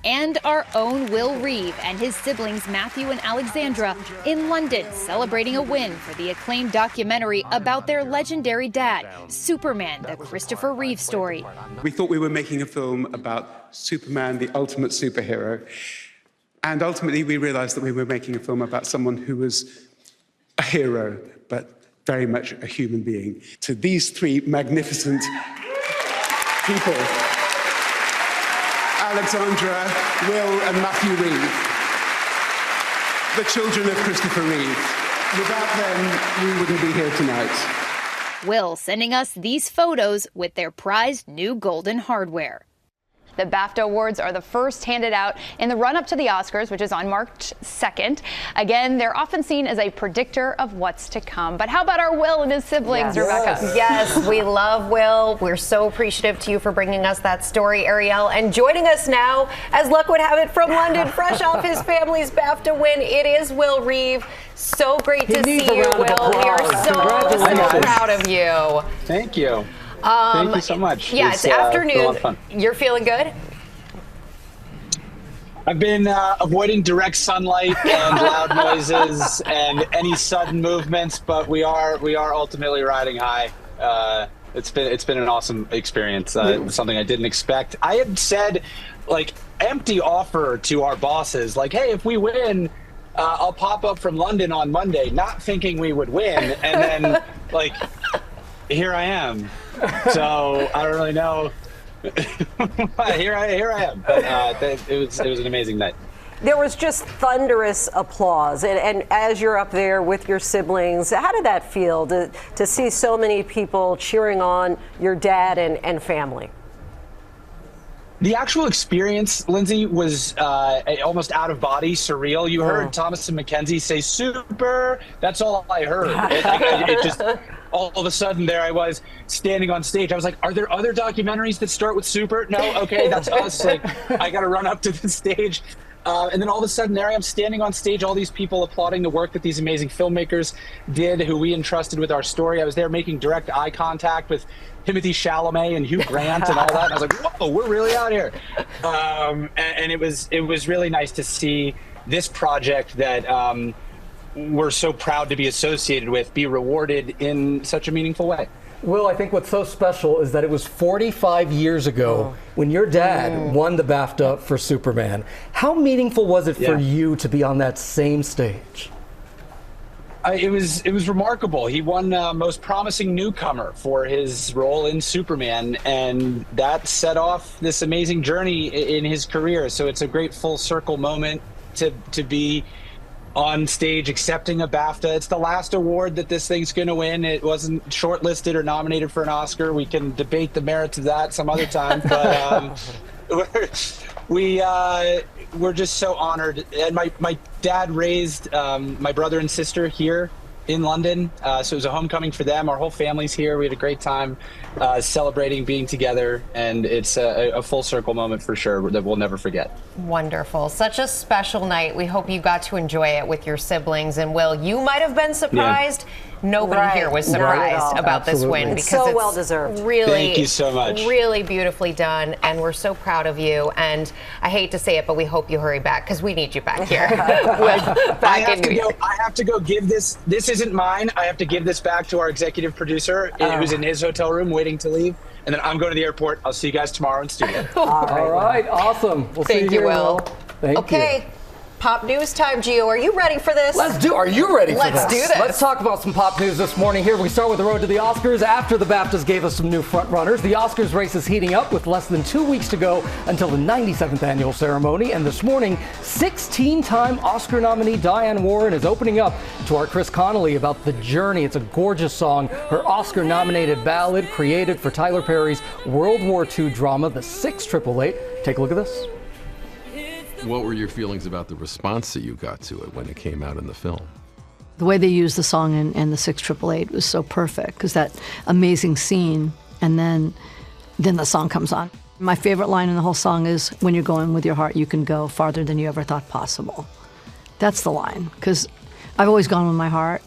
And our own Will Reeve and his siblings Matthew and Alexandra in London celebrating a win for the acclaimed documentary about their legendary dad, Superman, the Christopher Reeve story. We thought we were making a film about Superman, the ultimate superhero. And ultimately we realized that we were making a film about someone who was a hero, but very much a human being. To these three magnificent people, Alexandra, Will, and Matthew Reeve, the children of Christopher Reeve. Without them, we wouldn't be here tonight. Will sending us these photos with their prized new golden hardware. The BAFTA Awards are the first handed out in the run-up to the Oscars, which is on March 2nd. Again, they're often seen as a predictor of what's to come. But how about our Will and his siblings, Rebecca? Yes, we love Will. We're so appreciative to you for bringing us that story, Ariel. And joining us now, as luck would have it, from London, fresh off his family's BAFTA win, it is Will Reeve. So great to see you, Will. We are so proud of you. Thank you. Thank you so much. Yeah, it's afternoon. You're feeling good? I've been avoiding direct sunlight and loud noises and any sudden movements, but we are ultimately riding high. It's been an awesome experience. Something I didn't expect. I had said, like, empty offer to our bosses, like, hey, if we win, I'll pop up from London on Monday, not thinking we would win, and then like, here I am. So I don't really know. here I am. But it was an amazing night. There was just thunderous applause, and as you're up there with your siblings, how did that feel to see so many people cheering on your dad and family? The actual experience, Linsey, was almost out of body, surreal. You heard Thomas and Mackenzie say "super." That's all I heard. It just all of a sudden there I was standing on stage. I was like, "Are there other documentaries that start with super?" No, okay, that's us. Like, I got to run up to the stage. And then all of a sudden, there I am standing on stage, all these people applauding the work that these amazing filmmakers did, who we entrusted with our story. I was there making direct eye contact with Timothée Chalamet and Hugh Grant and all that. And I was like, whoa, we're really out here. And it was really nice to see this project that we're so proud to be associated with be rewarded in such a meaningful way. Will, I think what's so special is that it was 45 years ago when your dad won the BAFTA for Superman. How meaningful was it for you to be on that same stage? It was remarkable. He won Most Promising Newcomer for his role in Superman, and that set off this amazing journey in his career. So it's a great full circle moment to be on stage accepting a BAFTA. It's the last award that this thing's going to win. It wasn't shortlisted or nominated for an Oscar. We can debate the merits of that some other time, but we're just so honored. And my dad raised my brother and sister here in London, so it was a homecoming for them. Our whole family's here. We had a great time celebrating being together, and it's a full circle moment for sure that we'll never forget. Wonderful. Such a special night. We hope you got to enjoy it with your siblings. And Will, you might have been surprised. Nobody here was surprised about this win because so it's well deserved. Really, thank you so much. Really beautifully done, and we're so proud of you. And I hate to say it, but we hope you hurry back because we need you back here. I have to go give this. This isn't mine. I have to give this back to our executive producer, who's in his hotel room waiting to leave. And then I'm going to the airport. I'll see you guys tomorrow in studio. All right, awesome. We'll see you here, Will. Thank you. Pop news time, Gio. Are you ready for this? Are you ready for this? Let's do this. Let's talk about some pop news this morning. Here we start with the road to the Oscars. After the BAFTAs gave us some new front runners, the Oscars race is heating up with less than 2 weeks to go until the 97th annual ceremony. And this morning, 16-time Oscar nominee Diane Warren is opening up to our Chris Connolly about The Journey. It's a gorgeous song. Her Oscar-nominated ballad created for Tyler Perry's World War II drama, The 688. Take a look at this. What were your feelings about the response that you got to it when it came out in the film? The way they used the song in the 688 was so perfect, because that amazing scene, and then the song comes on. My favorite line in the whole song is, when you're going with your heart, you can go farther than you ever thought possible. That's the line, because I've always gone with my heart.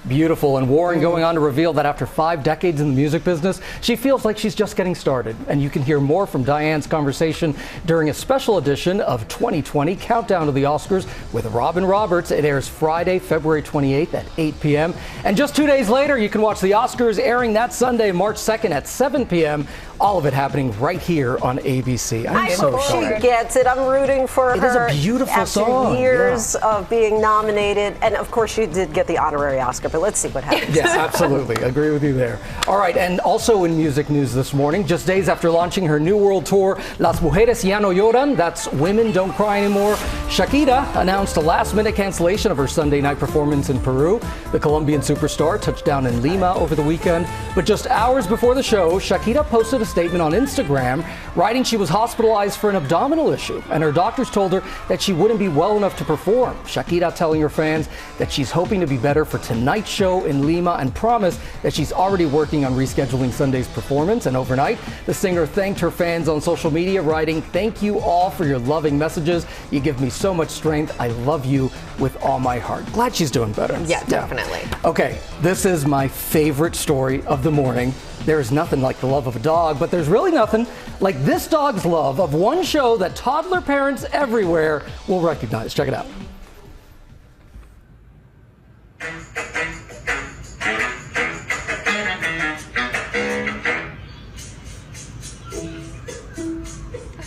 Beautiful. And Warren going on to reveal that after 5 decades in the music business, she feels like she's just getting started. And you can hear more from Diane's conversation during a special edition of 2020 Countdown to the Oscars with Robin Roberts. It airs Friday, February 28th at 8 p.m. And just 2 days later, you can watch the Oscars airing that Sunday, March 2nd at 7 p.m. All of it happening right here on ABC. I'm so excited. She gets it. I'm rooting for her. It is a beautiful song. After years of being nominated. And of course, she did get the honorary Oscar, but let's see what happens. Yes, absolutely. Agree with you there. All right, and also in music news this morning, just days after launching her new world tour, Las Mujeres Ya No Lloran, that's Women Don't Cry Anymore, Shakira announced a last-minute cancellation of her Sunday night performance in Peru. The Colombian superstar touched down in Lima over the weekend, but just hours before the show, Shakira posted a statement on Instagram writing she was hospitalized for an abdominal issue, and her doctors told her that she wouldn't be well enough to perform. Shakira telling her fans that she's hoping to be better for tonight's show in Lima and promised that she's already working on rescheduling Sunday's performance. And overnight, the singer thanked her fans on social media, writing, "Thank you all for your loving messages. You give me so much strength. I love you with all my heart." Glad she's doing better. Yeah, definitely. Okay, this is my favorite story of the morning. There is nothing like the love of a dog, but there's really nothing like this dog's love of one show that toddler parents everywhere will recognize. Check it out.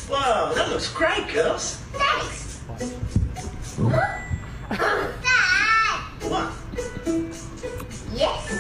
Whoa, that looks great, girls. Thanks. What? Yes.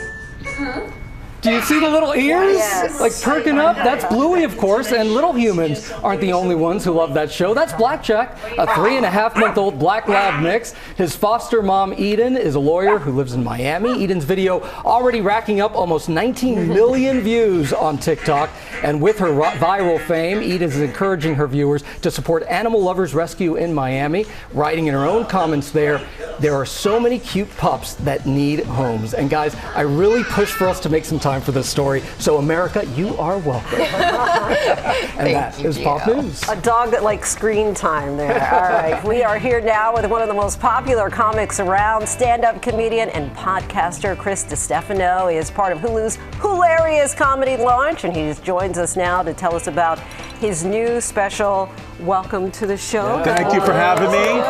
Do you see the little ears? Yes. Like perking up? That's Bluey, of course, and little humans aren't the only ones who love that show. That's Blackjack, a 3.5-month-old black lab mix. His foster mom, Eden, is a lawyer who lives in Miami. Eden's video already racking up almost 19 million views on TikTok. And with her viral fame, Eden is encouraging her viewers to support Animal Lovers Rescue in Miami, writing in her own comments there are so many cute pups that need homes. And guys, I really push for us to make some time for this story. So America, you are welcome. And that is Pop News. A dog that likes screen time there. All right. We are here now with one of the most popular comics around, stand-up comedian and podcaster Chris Distefano. He is part of Hulu's hilarious comedy launch, and he joins us now to tell us about his new special. Welcome to the show. Thank you for having me.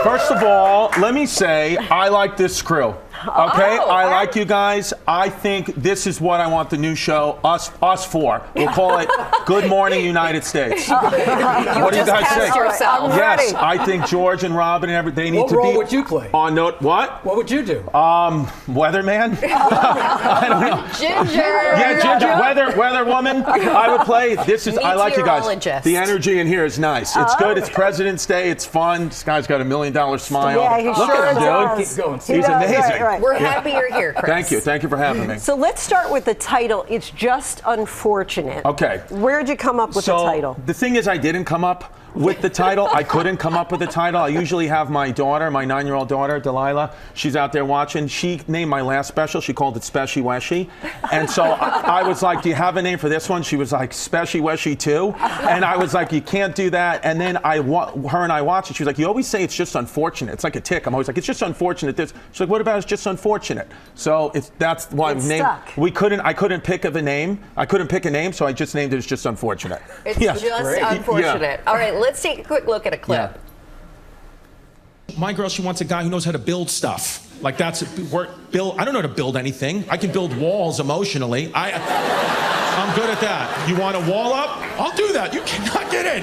First of all, let me say I like this crew. Okay, I like you guys. I think this is what I want the new show, us for. We'll call it Good Morning United States. What do you guys think? Yes, I think George and Robin and they need to be. What role would you play? On note, what? What would you do? Weatherman. I don't know. Ginger. Yeah, Ginger. Weather woman. I would play. I like you guys. The energy in here is nice. It's good. It's President's Day. It's fun. This guy's got $1 million smile. Yeah, he Look sure at him, does. dude. Keep going. He's amazing. Right. We're happy you're here, Chris. Thank you. Thank you for having me. So let's start with the title. It's Just Unfortunate. Okay. Where'd you come up with the title? The thing is, I didn't come up with the title. I couldn't come up with the title. I usually have my daughter, my 9-year-old daughter, Delilah. She's out there watching. She named my last special. She called it Speshy Weshy. And so I was like, do you have a name for this one? She was like, Speshy Weshy 2. And I was like, you can't do that. And then her and I watched it. She was like, you always say it's just unfortunate. It's like a tick. I'm always like, it's just unfortunate. She's like, what about it's just unfortunate? So that's why I couldn't pick a name, so I just named it as Just Unfortunate. It's just unfortunate. Yeah. All right, let's take a quick look at a clip. Yeah. My girl, she wants a guy who knows how to build stuff. Like I don't know how to build anything. I can build walls emotionally. I'm good at that. You want a wall up? I'll do that. You cannot get in.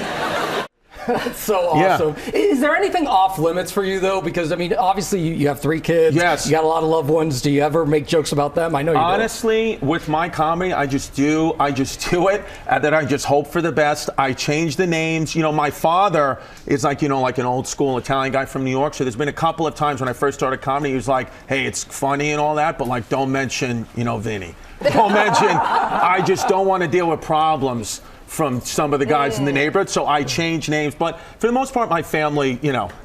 That's so awesome. Yeah. Is there anything off limits for you, though? Because, I mean, obviously you have 3 kids. Yes. You got a lot of loved ones. Do you ever make jokes about them? I know you do. Honestly, with my comedy, I just do it, and then I just hope for the best. I change the names. You know, my father is like an old school Italian guy from New York, so there's been a couple of times when I first started comedy, he was like, hey, it's funny and all that, but, like, don't mention, Vinny. Don't mention, I just don't want to deal with problems from some of the guys in the neighborhood, so I change names. But for the most part, my family,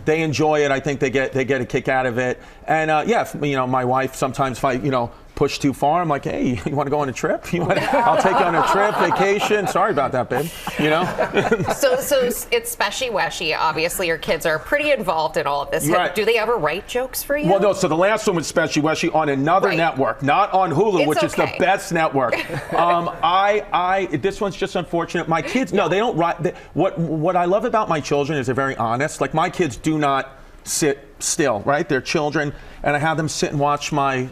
they enjoy it. I think they get a kick out of it. And my wife sometimes, if I push too far. I'm like, hey, you want to go on a trip? I'll take you on a trip, vacation. Sorry about that, babe. You know? So it's speshy-weshy. Obviously, your kids are pretty involved in all of this. Right. Do they ever write jokes for you? Well, no. So the last one was speshy-weshy on another network, not on Hulu, which is the best network. This one's just unfortunate. My kids, no, they don't write. What I love about my children is they're very honest. Like, my kids do not sit still, right? They're children, and I have them sit and watch my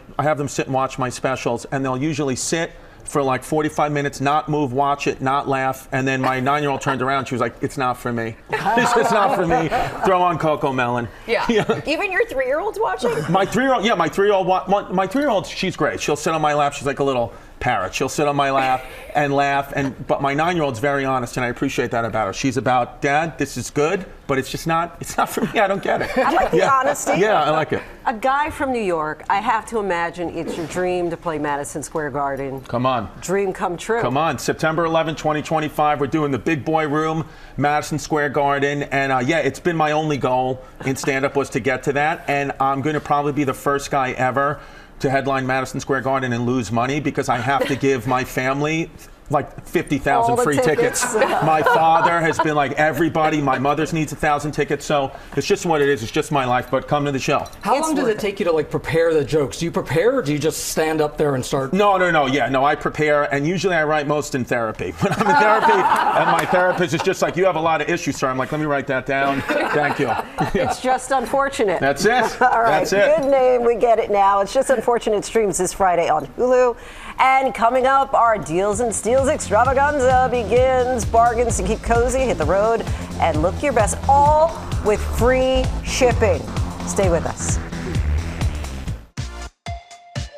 specials, and they'll usually sit for like 45 minutes, not move, watch it, not laugh, and then my 9-year-old turned around, she was like, it's not for me. It's not for me. Throw on Coco Melon. Yeah. Even your 3-year-old's watching? My 3-year-old, she's great. She'll sit on my lap, she's like a little parrot. She'll sit on my lap and laugh, but my 9-year-old's very honest, and I appreciate that about her. She's about, Dad, this is good, but it's not for me. I don't get it. I like the honesty. Yeah, I like it. A guy from New York, I have to imagine it's your dream to play Madison Square Garden. Come on. Dream come true. Come on. September 11, 2025, we're doing the Big Boy Room, Madison Square Garden, and it's been my only goal in stand-up was to get to that, and I'm going to probably be the first guy ever to headline Madison Square Garden and lose money because I have to give my family like 50,000 free tickets. My father has been like, everybody, my mother's needs 1,000 tickets, so it's just what it is. It's just my life, but come to the show. How long does it take you to like prepare the jokes? Do you prepare, or do you just stand up there and start? No, I prepare, and usually I write most in therapy. When I'm in therapy, and my therapist is just like, you have a lot of issues, sir. I'm like, let me write that down. Thank you. It's just unfortunate. That's it. All right, That's it. Good name, we get it now. It's Just Unfortunate streams this Friday on Hulu. And coming up, our Deals and Steals extravaganza begins. Bargains to keep cozy, hit the road, and look your best, all with free shipping. Stay with us.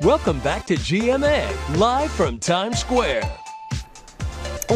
Welcome back to GMA, live from Times Square.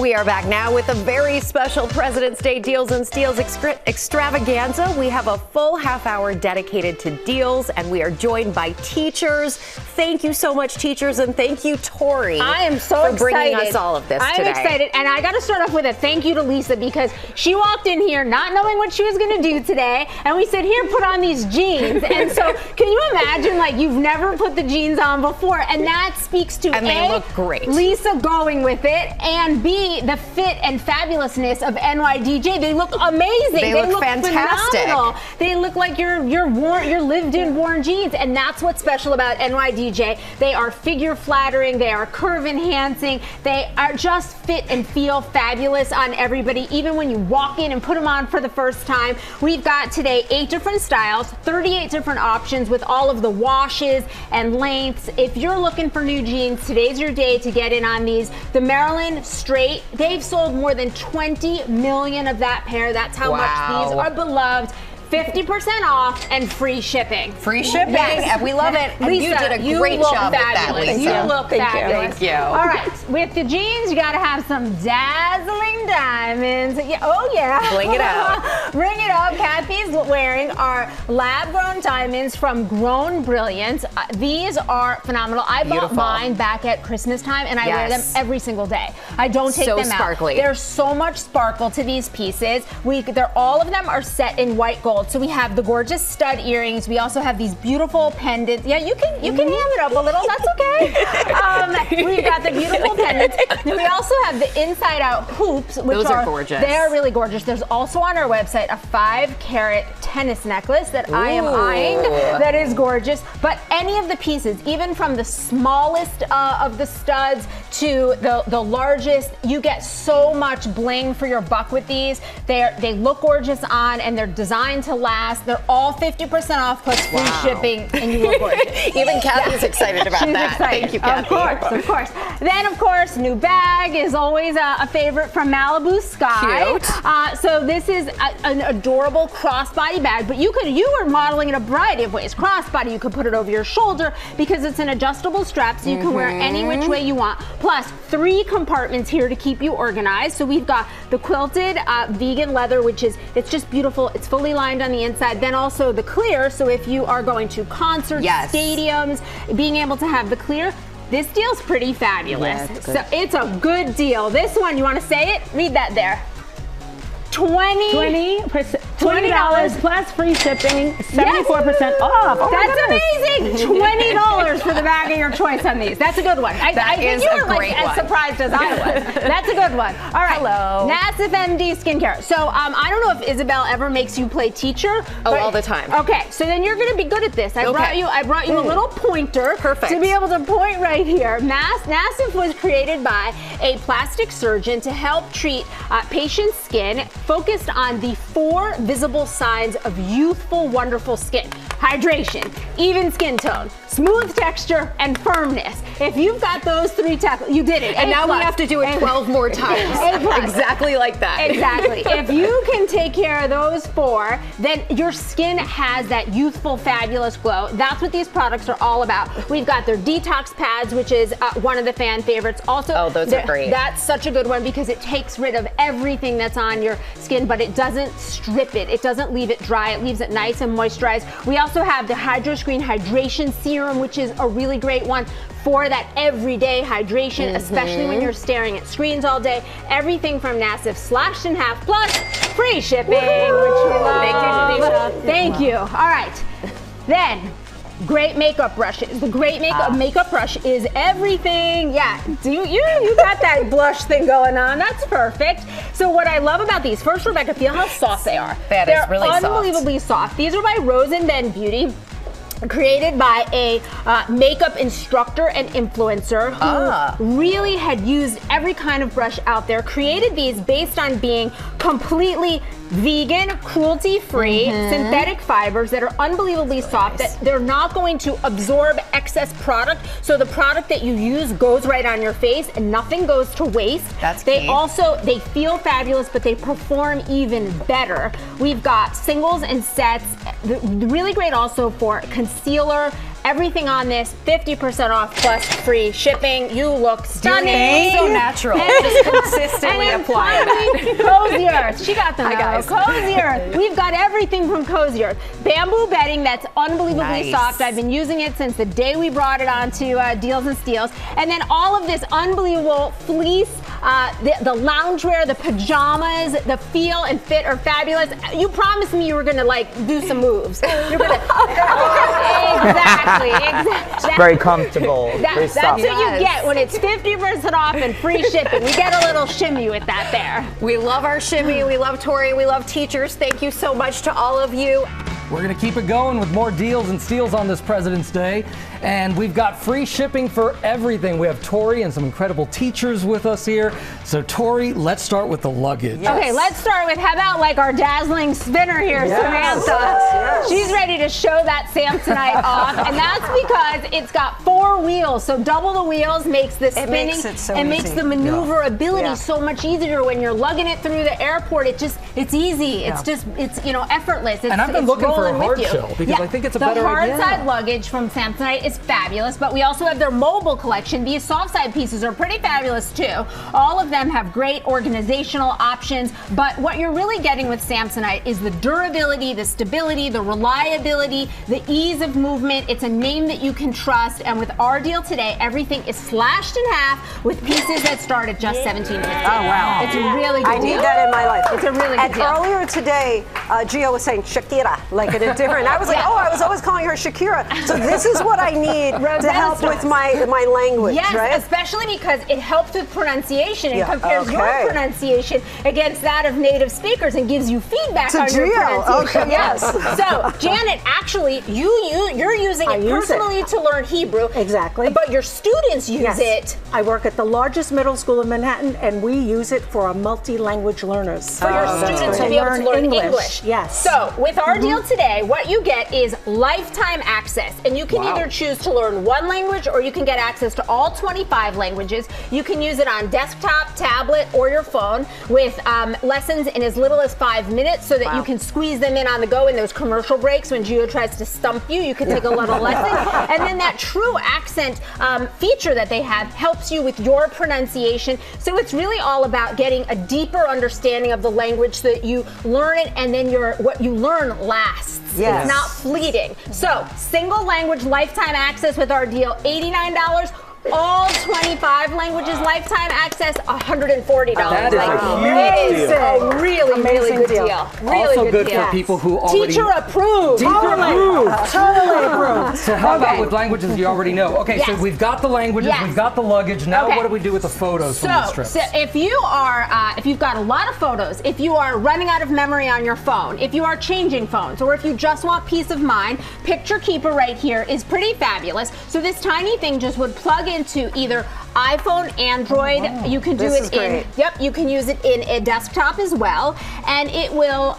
We are back now with a very special President's Day Deals and Steals extravaganza. We have a full half hour dedicated to deals, and we are joined by teachers. Thank you so much, teachers, and thank you, Tori. I am so for excited. bringing us all of this today. I'm excited, and I got to start off with a thank you to Lisa, because she walked in here not knowing what she was going to do today, and we said, here, put on these jeans. And so, can you imagine, like, you've never put the jeans on before, and that speaks to and they look great. Lisa going with it, and B, the fit and fabulousness of NYDJ. They look amazing. They look fantastic. Phenomenal. They look like your lived-in worn jeans, and that's what's special about NYDJ. They are figure flattering. They are curve enhancing. They are just fit and feel fabulous on everybody, even when you walk in and put them on for the first time. We've got today 8 different styles, 38 different options with all of the washes and lengths. If you're looking for new jeans, today's your day to get in on these. The Maryland Straight, they've sold more than 20 million of that pair. That's how much these are beloved. 50% off and free shipping. Free shipping, yes. And we love it. And Lisa, you did a great job with that, Lisa. You look fabulous. Thank you. All right, with the jeans, you got to have some dazzling diamonds. Yeah, oh yeah. Bling it out. Bring it up. Kathy's wearing our lab-grown diamonds from Grown Brilliance. These are phenomenal. I bought mine back at Christmas time, and I wear them every single day. I don't take them out. So sparkly. There's so much sparkle to these pieces. All of them are set in white gold. So we have the gorgeous stud earrings. We also have these beautiful pendants. Yeah, you can ham it up a little. That's okay. We've got the beautiful pendants. Then we also have the inside-out hoops, which Those are gorgeous. They are really gorgeous. There's also on our website a 5-carat tennis necklace that I am eyeing. That is gorgeous. But any of the pieces, even from the smallest of the studs to the largest, you get so much bling for your buck with these. They look gorgeous on, and they're designed to last. They're all 50% off plus free shipping, and you look gorgeous. Even Kathy's excited about She's that. Excited. Thank you, Kathy. Of course. Then, of course, new bag is always a favorite from Malibu Sky. Cute. So this is an adorable crossbody bag, but you were modeling it a variety of ways. Crossbody, you could put it over your shoulder because it's an adjustable strap, so you can wear any which way you want. Plus, 3 compartments here to keep you organized. So we've got the quilted vegan leather, it's just beautiful. It's fully lined on the inside. Then also the clear, so if you are going to concerts, stadiums, being able to have the clear, this deal's pretty fabulous. So it's a good deal. This one, you want to say it? Read that there. $20 plus free shipping, 74% off. Oh, that's amazing. $20 for the bag of your choice on these. That's a good one. I think you were like as surprised as I was. That's a good one. All right. Hello. Nassif MD Skincare. So I don't know if Isabel ever makes you play teacher. All the time. Okay, so then you're going to be good at this. I brought you a little pointer. Perfect. To be able to point right here. Nassif was created by a plastic surgeon to help treat patients' skin, focused on the 4 visible signs of youthful, wonderful skin. Hydration, even skin tone, smooth texture, and firmness. If you've got those 3 you did it. And now we have to do it 12 more times. Exactly like that. Exactly. If you can take care of those 4, then your skin has that youthful, fabulous glow. That's what these products are all about. We've got their detox pads, which is one of the fan favorites. Also, those are great. That's such a good one because it takes rid of everything that's on your skin, but it doesn't strip it. It doesn't leave it dry. It leaves it nice and moisturized. We also have the Hydro Screen Hydration Serum, which is a really great one for that everyday hydration, especially when you're staring at screens all day. Everything from Nassif slashed in half plus free shipping, which we love. Thank you, Janisha. Thank you. All right. Then, great makeup brushes. The great makeup brush is everything. Yeah, you got that blush thing going on. That's perfect. So what I love about these, first, Rebecca, feel how soft they are. They're really unbelievably soft. These are by Rose and Ben Beauty. Created by a makeup instructor and influencer who really had used every kind of brush out there, created these based on being completely vegan, cruelty-free, synthetic fibers that are unbelievably soft, that they're not going to absorb excess product. So the product that you use goes right on your face and nothing goes to waste. That's they key. also, they feel fabulous, but they perform even better. We've got singles and sets, really great also for concealer. Everything on this, 50% off plus free shipping. You look stunning. So natural. Just consistently applying that. Cozy Earth. She got them. Hi, guys. Cozy Earth. We've got everything from Cozy Earth. Bamboo bedding that's unbelievably soft. I've been using it since the day we brought it onto Deals and Steals. And then all of this unbelievable fleece, the loungewear, the pajamas, the feel and fit are fabulous. You promised me you were going to like do some moves. You're going to exactly. It's very comfortable. That's what you get when it's 50% off and free shipping. We get a little shimmy with that there. We love our shimmy. We love Tori. We love teachers. Thank you so much to all of you. We're going to keep it going with more deals and steals on this President's Day. And we've got free shipping for everything. We have Tori and some incredible teachers with us here. So, Tori, let's start with the luggage. Yes. Okay, let's start with, how about like our dazzling spinner here, Samantha? Yes. She's ready to show that Samsonite off. And that's because it's got 4 wheels. So double the wheels makes the spinning. It makes the maneuverability so much easier when you're lugging it through the airport. It's easy. It's just, it's effortless. And I've been looking for a hard shell because I think it's a better idea. The hard side luggage from Samsonite is fabulous, but we also have their mobile collection. These soft side pieces are pretty fabulous too. All of them have great organizational options, but what you're really getting with Samsonite is the durability, the stability, the reliability, the ease of movement. It's a name that you can trust, and with our deal today, everything is slashed in half with pieces that start at just $17.50. Oh, wow. It's a really good deal. I need that in my life. It's a really good deal. And earlier today, Gio was saying Shakira, like in a different, I was like, I was always calling her Shakira. So this is what I need to help with my language, right? Yes, especially because it helps with pronunciation and compares your pronunciation against that of native speakers and gives you feedback on your pronunciation. Okay, yes. So, Janet, actually, you're using it personally to learn Hebrew. Exactly. But your students use it. I work at the largest middle school in Manhattan, and we use it for our multi-language learners. For your students to be able to learn English. Yes. So, with our deal today, what you get is lifetime access, and you can either choose to learn one language or you can get access to all 25 languages. You can use it on desktop, tablet, or your phone with lessons in as little as 5 minutes so that you can squeeze them in on the go in those commercial breaks when Gio tries to stump you. You can take a little lesson. And then that true accent feature that they have helps you with your pronunciation. So it's really all about getting a deeper understanding of the language so that you learn it and then what you learn lasts. Yes. It's not fleeting. So single language lifetime access with our deal, $89. All 25 languages lifetime access, $140. That is a huge deal. A really, really good deal. Really also good deal. for people who already... Teacher approved. Totally approved. So how about with languages you already know? Okay, so we've got the languages, we've got the luggage. Now what do we do with the photos from these trips? So if you are, if you've got a lot of photos, if you are running out of memory on your phone, if you are changing phones, or if you just want peace of mind, Picture Keeper right here is pretty fabulous. So this tiny thing just would plug into either iPhone, Android. You can do it in, you can use it in a desktop as well. And it will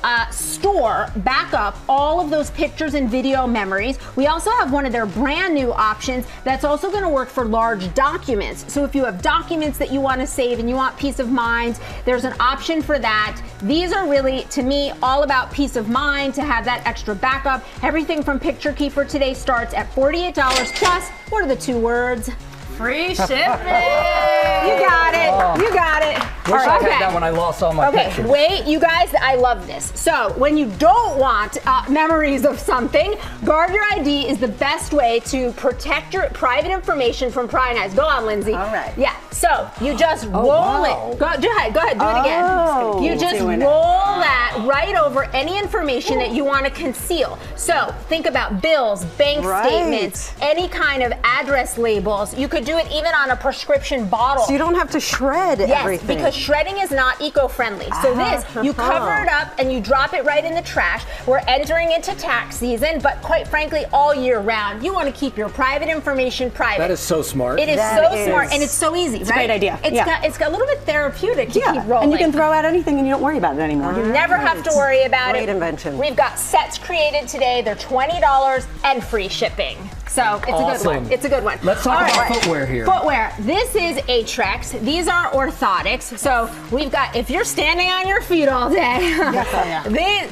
back up all of those pictures and video memories. We also have one of their brand new options that's also going to work for large documents. So if you have documents that you want to save and you want peace of mind, there's an option for that. These are really, to me, all about peace of mind, to have that extra backup. Everything from Picture Keeper today starts at $48 plus, what are the 2 words? Free shipping. You got it. You got it. Wish I had that when I lost all my pictures. Wait, you guys, I love this. So when you don't want memories of something, Guard Your ID is the best way to protect your private information from prying eyes. Go on, Lindsay. All right. Yeah. So you just roll it. Go ahead. Do it again. You just roll that right over any information that you want to conceal. So think about bills, bank statements, any kind of address labels. You could do it even on a prescription bottle. So you don't have to shred everything. Yes, because shredding is not eco-friendly. So this, you cover it up and you drop it right in the trash. We're entering into tax season, but quite frankly, all year round, you want to keep your private information private. That is so smart. It is so smart, and it's so easy, It's a great idea. It's got a little bit therapeutic to keep rolling. And you can throw out anything and you don't worry about it anymore. You never have to worry about it. Great invention. We've got sets created today. They're $20 and free shipping. So it's a good one. It's a good one. Let's talk about footwear here. Footwear. This is Atrex. These are orthotics. So we've got, if you're standing on your feet all day,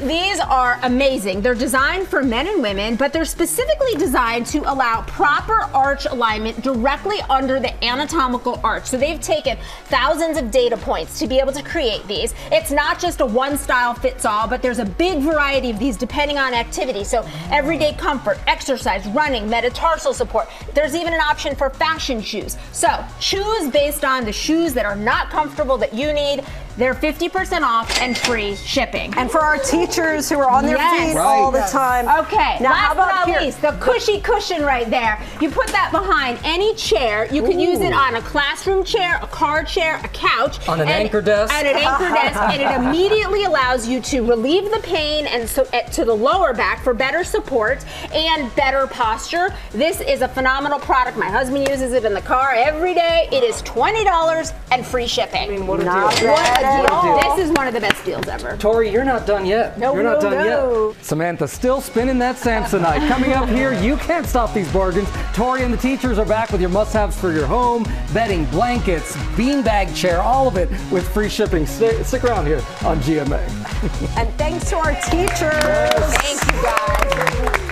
these are amazing. They're designed for men and women, but they're specifically designed to allow proper arch alignment directly under the anatomical arch. So they've taken thousands of data points to be able to create these. It's not just a one style fits all, but there's a big variety of these depending on activity. So everyday comfort, exercise, running, metatarsal support. There's even an option for fashion shoes. So choose based on the shoes that are not comfortable that you need. They're 50% off and free shipping. And for our teachers who are on their feet all the time. Okay, now how about but not least, the cushy cushion right there. You put that behind any chair. You can use it on a classroom chair, a car chair, a couch. On an anchor desk. On an anchor desk, and it immediately allows you to relieve the pain and so to the lower back for better support and better posture. This is a phenomenal product. My husband uses it in the car every day. It is $20 and free shipping. I mean, what a deal. This is one of the best deals ever. Tori, you're not done yet. No, you're not done yet. Samantha still spinning that Samsonite. Coming up here, you can't stop these bargains. Tori and the teachers are back with your must-haves for your home, bedding, blankets, beanbag chair, all of it with free shipping. Stick around here on GMA. And thanks to our teachers. Thank you, guys.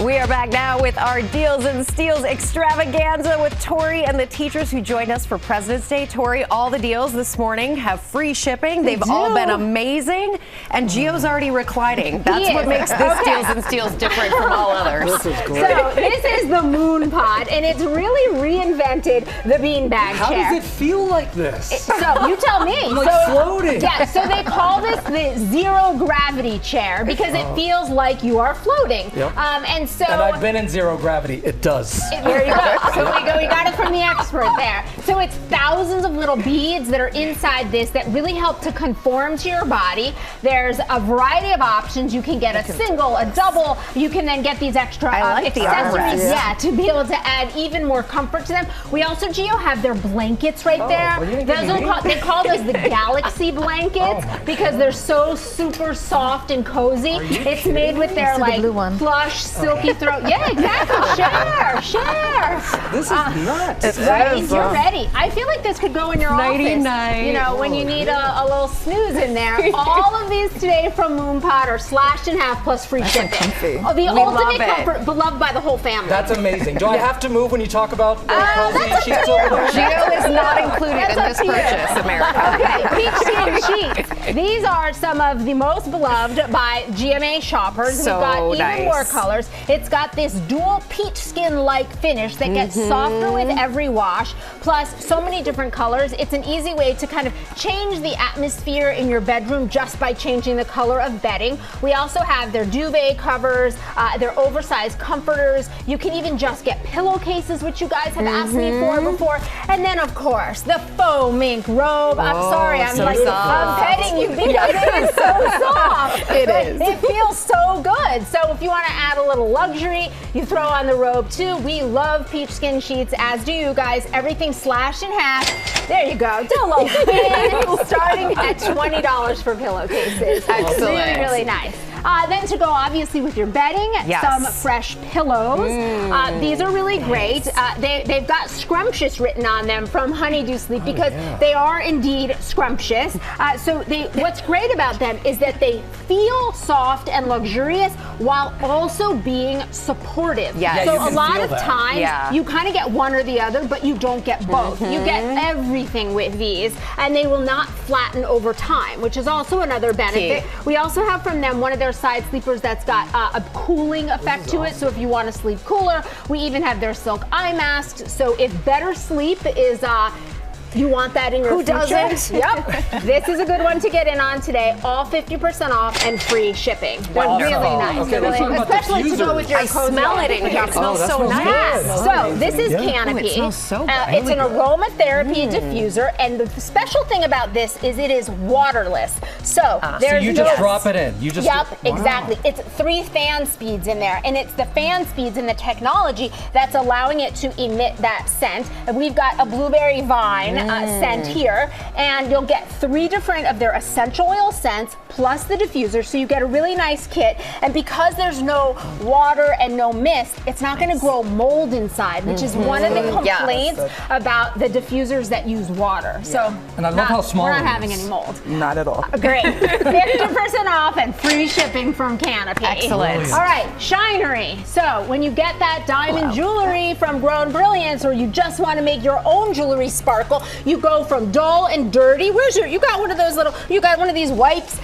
We are back now with our Deals and Steals extravaganza with Tori and the teachers who joined us for President's Day. Tori, all the deals this morning have free shipping. They've all been amazing. And Gio's already reclining. That's what makes this Deals and Steals different from all others. This is great. So this is the Moon Pod, and it's really reinvented the beanbag How chair. does it feel like this? So you tell me. I'm like floating. Yeah, so they call this the zero gravity chair because it feels like you are floating. Yep. And I've been in zero gravity. It does. There you go. So we got it from the expert there. So it's thousands of little beads that are inside this that really help to conform to your body. There's a variety of options. You can get a single, a double. You can then get these extra accessories, to be able to add even more comfort to them. We also, Gio, have their blankets right there. They call those the Galaxy blankets because they're so super soft and cozy. It's made with their like plush, silky throat. Yeah, exactly. Share. This is nuts. Right? You're ready. I feel like this could go in your office. You know, when you need a little snooze in there. All of these today from Moonpod are slashed in half plus free shipping. Oh, the ultimate comfort, beloved by the whole family. That's amazing. Do I have to move when you talk about cozy sheets over there? Gio is not included in this purchase, America. Okay, peach tea and sheets. These are some of the most beloved by GMA shoppers. So We've got even nice. more colors. It's got this dual peach skin-like finish that gets softer with every wash, plus so many different colors. It's an easy way to kind of change the atmosphere in your bedroom just by changing the color of bedding. We also have their duvet covers, their oversized comforters. You can even just get pillowcases, which you guys have asked me for before. And then, of course, the faux mink robe. I'm sorry, I'm so like, soft. I'm petting you because it is so soft. It But is. It feels so good. So if you want to add a little luxury, you throw on the robe too. We love peach skin sheets, as do you guys. Everything slashed in half. There you go. Dolo Spin, starting at $20 for pillowcases. Excellent. Really, really nice. Then to go obviously with your bedding, some fresh pillows. These are really great. They've got scrumptious written on them from Honeydew Sleep because they are indeed scrumptious. What's great about them is that they feel soft and luxurious while also being supportive. Yes. So You a can lot feel of that. times Yeah. you kind of get one or the other, but you don't get both. You get everything with these, and they will not flatten over time, which is also another benefit. We also have from them one of their side sleepers that's got a cooling effect to it. So if you want to sleep cooler, we even have their silk eye masks. So if better sleep is you want that in your Who future? doesn't? Yep. This is a good one to get in on today. All 50% off and free shipping. They're really nice. Okay, let's talk about Especially to go with your I cozy smell it office. in here. It smells so nice. So this is Canopy. Ooh, it smells so good. It's an aromatherapy diffuser, and the special thing about this is it is waterless. So there's you just drop it in. You just exactly. It's 3 fan speeds in there, and it's the fan speeds and the technology that's allowing it to emit that scent. And we've got a blueberry vine scent here, and you'll get 3 different of their essential oil scents plus the diffuser, so you get a really nice kit. And because there's no water and no mist, it's not going to grow mold inside, which is one of the complaints about the diffusers that use water. So, and I love how small we're it not having is. any mold. Not at all. Great. 50% off and free shipping from Canopy. Excellent. All right, Shinery. So when you get that diamond jewelry from Grown Brilliance, or you just want to make your own jewelry sparkle, you go from dull and dirty. You got one of those you got one of these wipes.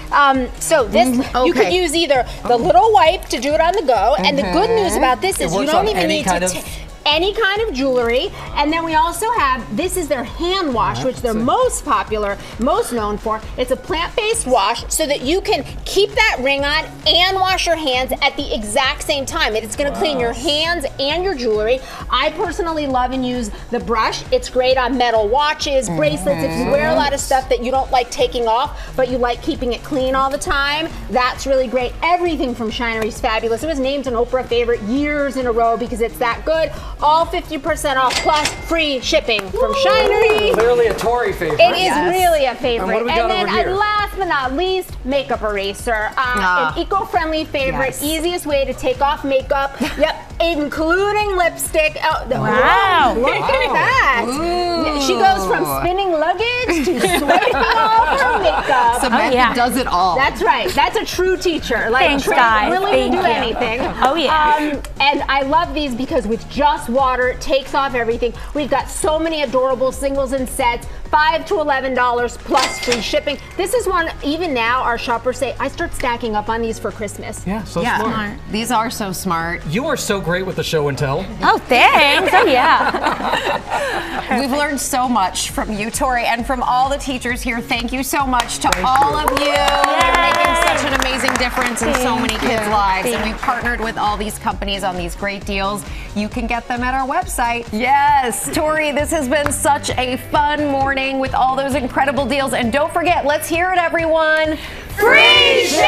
So this, you could use either the little wipe to do it on the go, and the good news about this is you don't even need to any kind of jewelry. And then we also have, this is their hand wash, which they're most popular, most known for. It's a plant-based wash so that you can keep that ring on and wash your hands at the exact same time. It's going to clean your hands and your jewelry. I personally love and use the brush. It's great on metal watches, bracelets. If you wear a lot of stuff that you don't like taking off, but you like keeping it clean all the time, that's really great. Everything from Shinery is fabulous. It was named an Oprah favorite years in a row because it's that good. All 50% off plus free shipping from Shinery. Clearly a Tori favorite. It is really a favorite. And what do we got then over here? last but not least, makeup eraser. An eco-friendly favorite, easiest way to take off makeup. Yep, including lipstick. Oh, Wow. Look at that. Ooh. She goes from spinning luggage to swiping off her makeup. Samantha does it all. That's right. That's a true teacher. Like, Thanks, guys. willing to do Thank you. anything. Oh, yeah. And I love these because with just water, it takes off everything. We've got so many adorable singles and sets, $5 to $11 plus free shipping. This is one, even now, our shoppers say, I start stacking up on these for Christmas. Yeah, smart. These are so smart. You are so great with the show and tell. Oh, thanks. Oh, yeah. We've learned so much from you, Tori, and from all the teachers here. Thank you so much to all of you. You're making such an amazing difference in so many kids' lives. And we've partnered with all these companies on these great deals. You can get them at our website. Yes, Tori, this has been such a fun morning with all those incredible deals. And don't forget, let's hear it, everyone. Free shipping!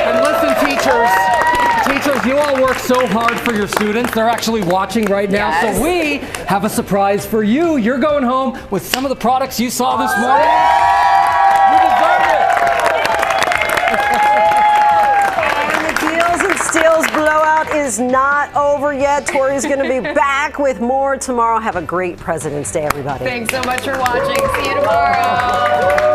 And listen, teachers, you all work so hard for your students. They're actually watching right now. Yes. So we have a surprise for you. You're going home with some of the products you saw this morning. You deserve it. And the Deals and Steals blowout is not over yet. Tori's going to be back with more tomorrow. Have a great President's Day, everybody. Thanks so much for watching. See you tomorrow.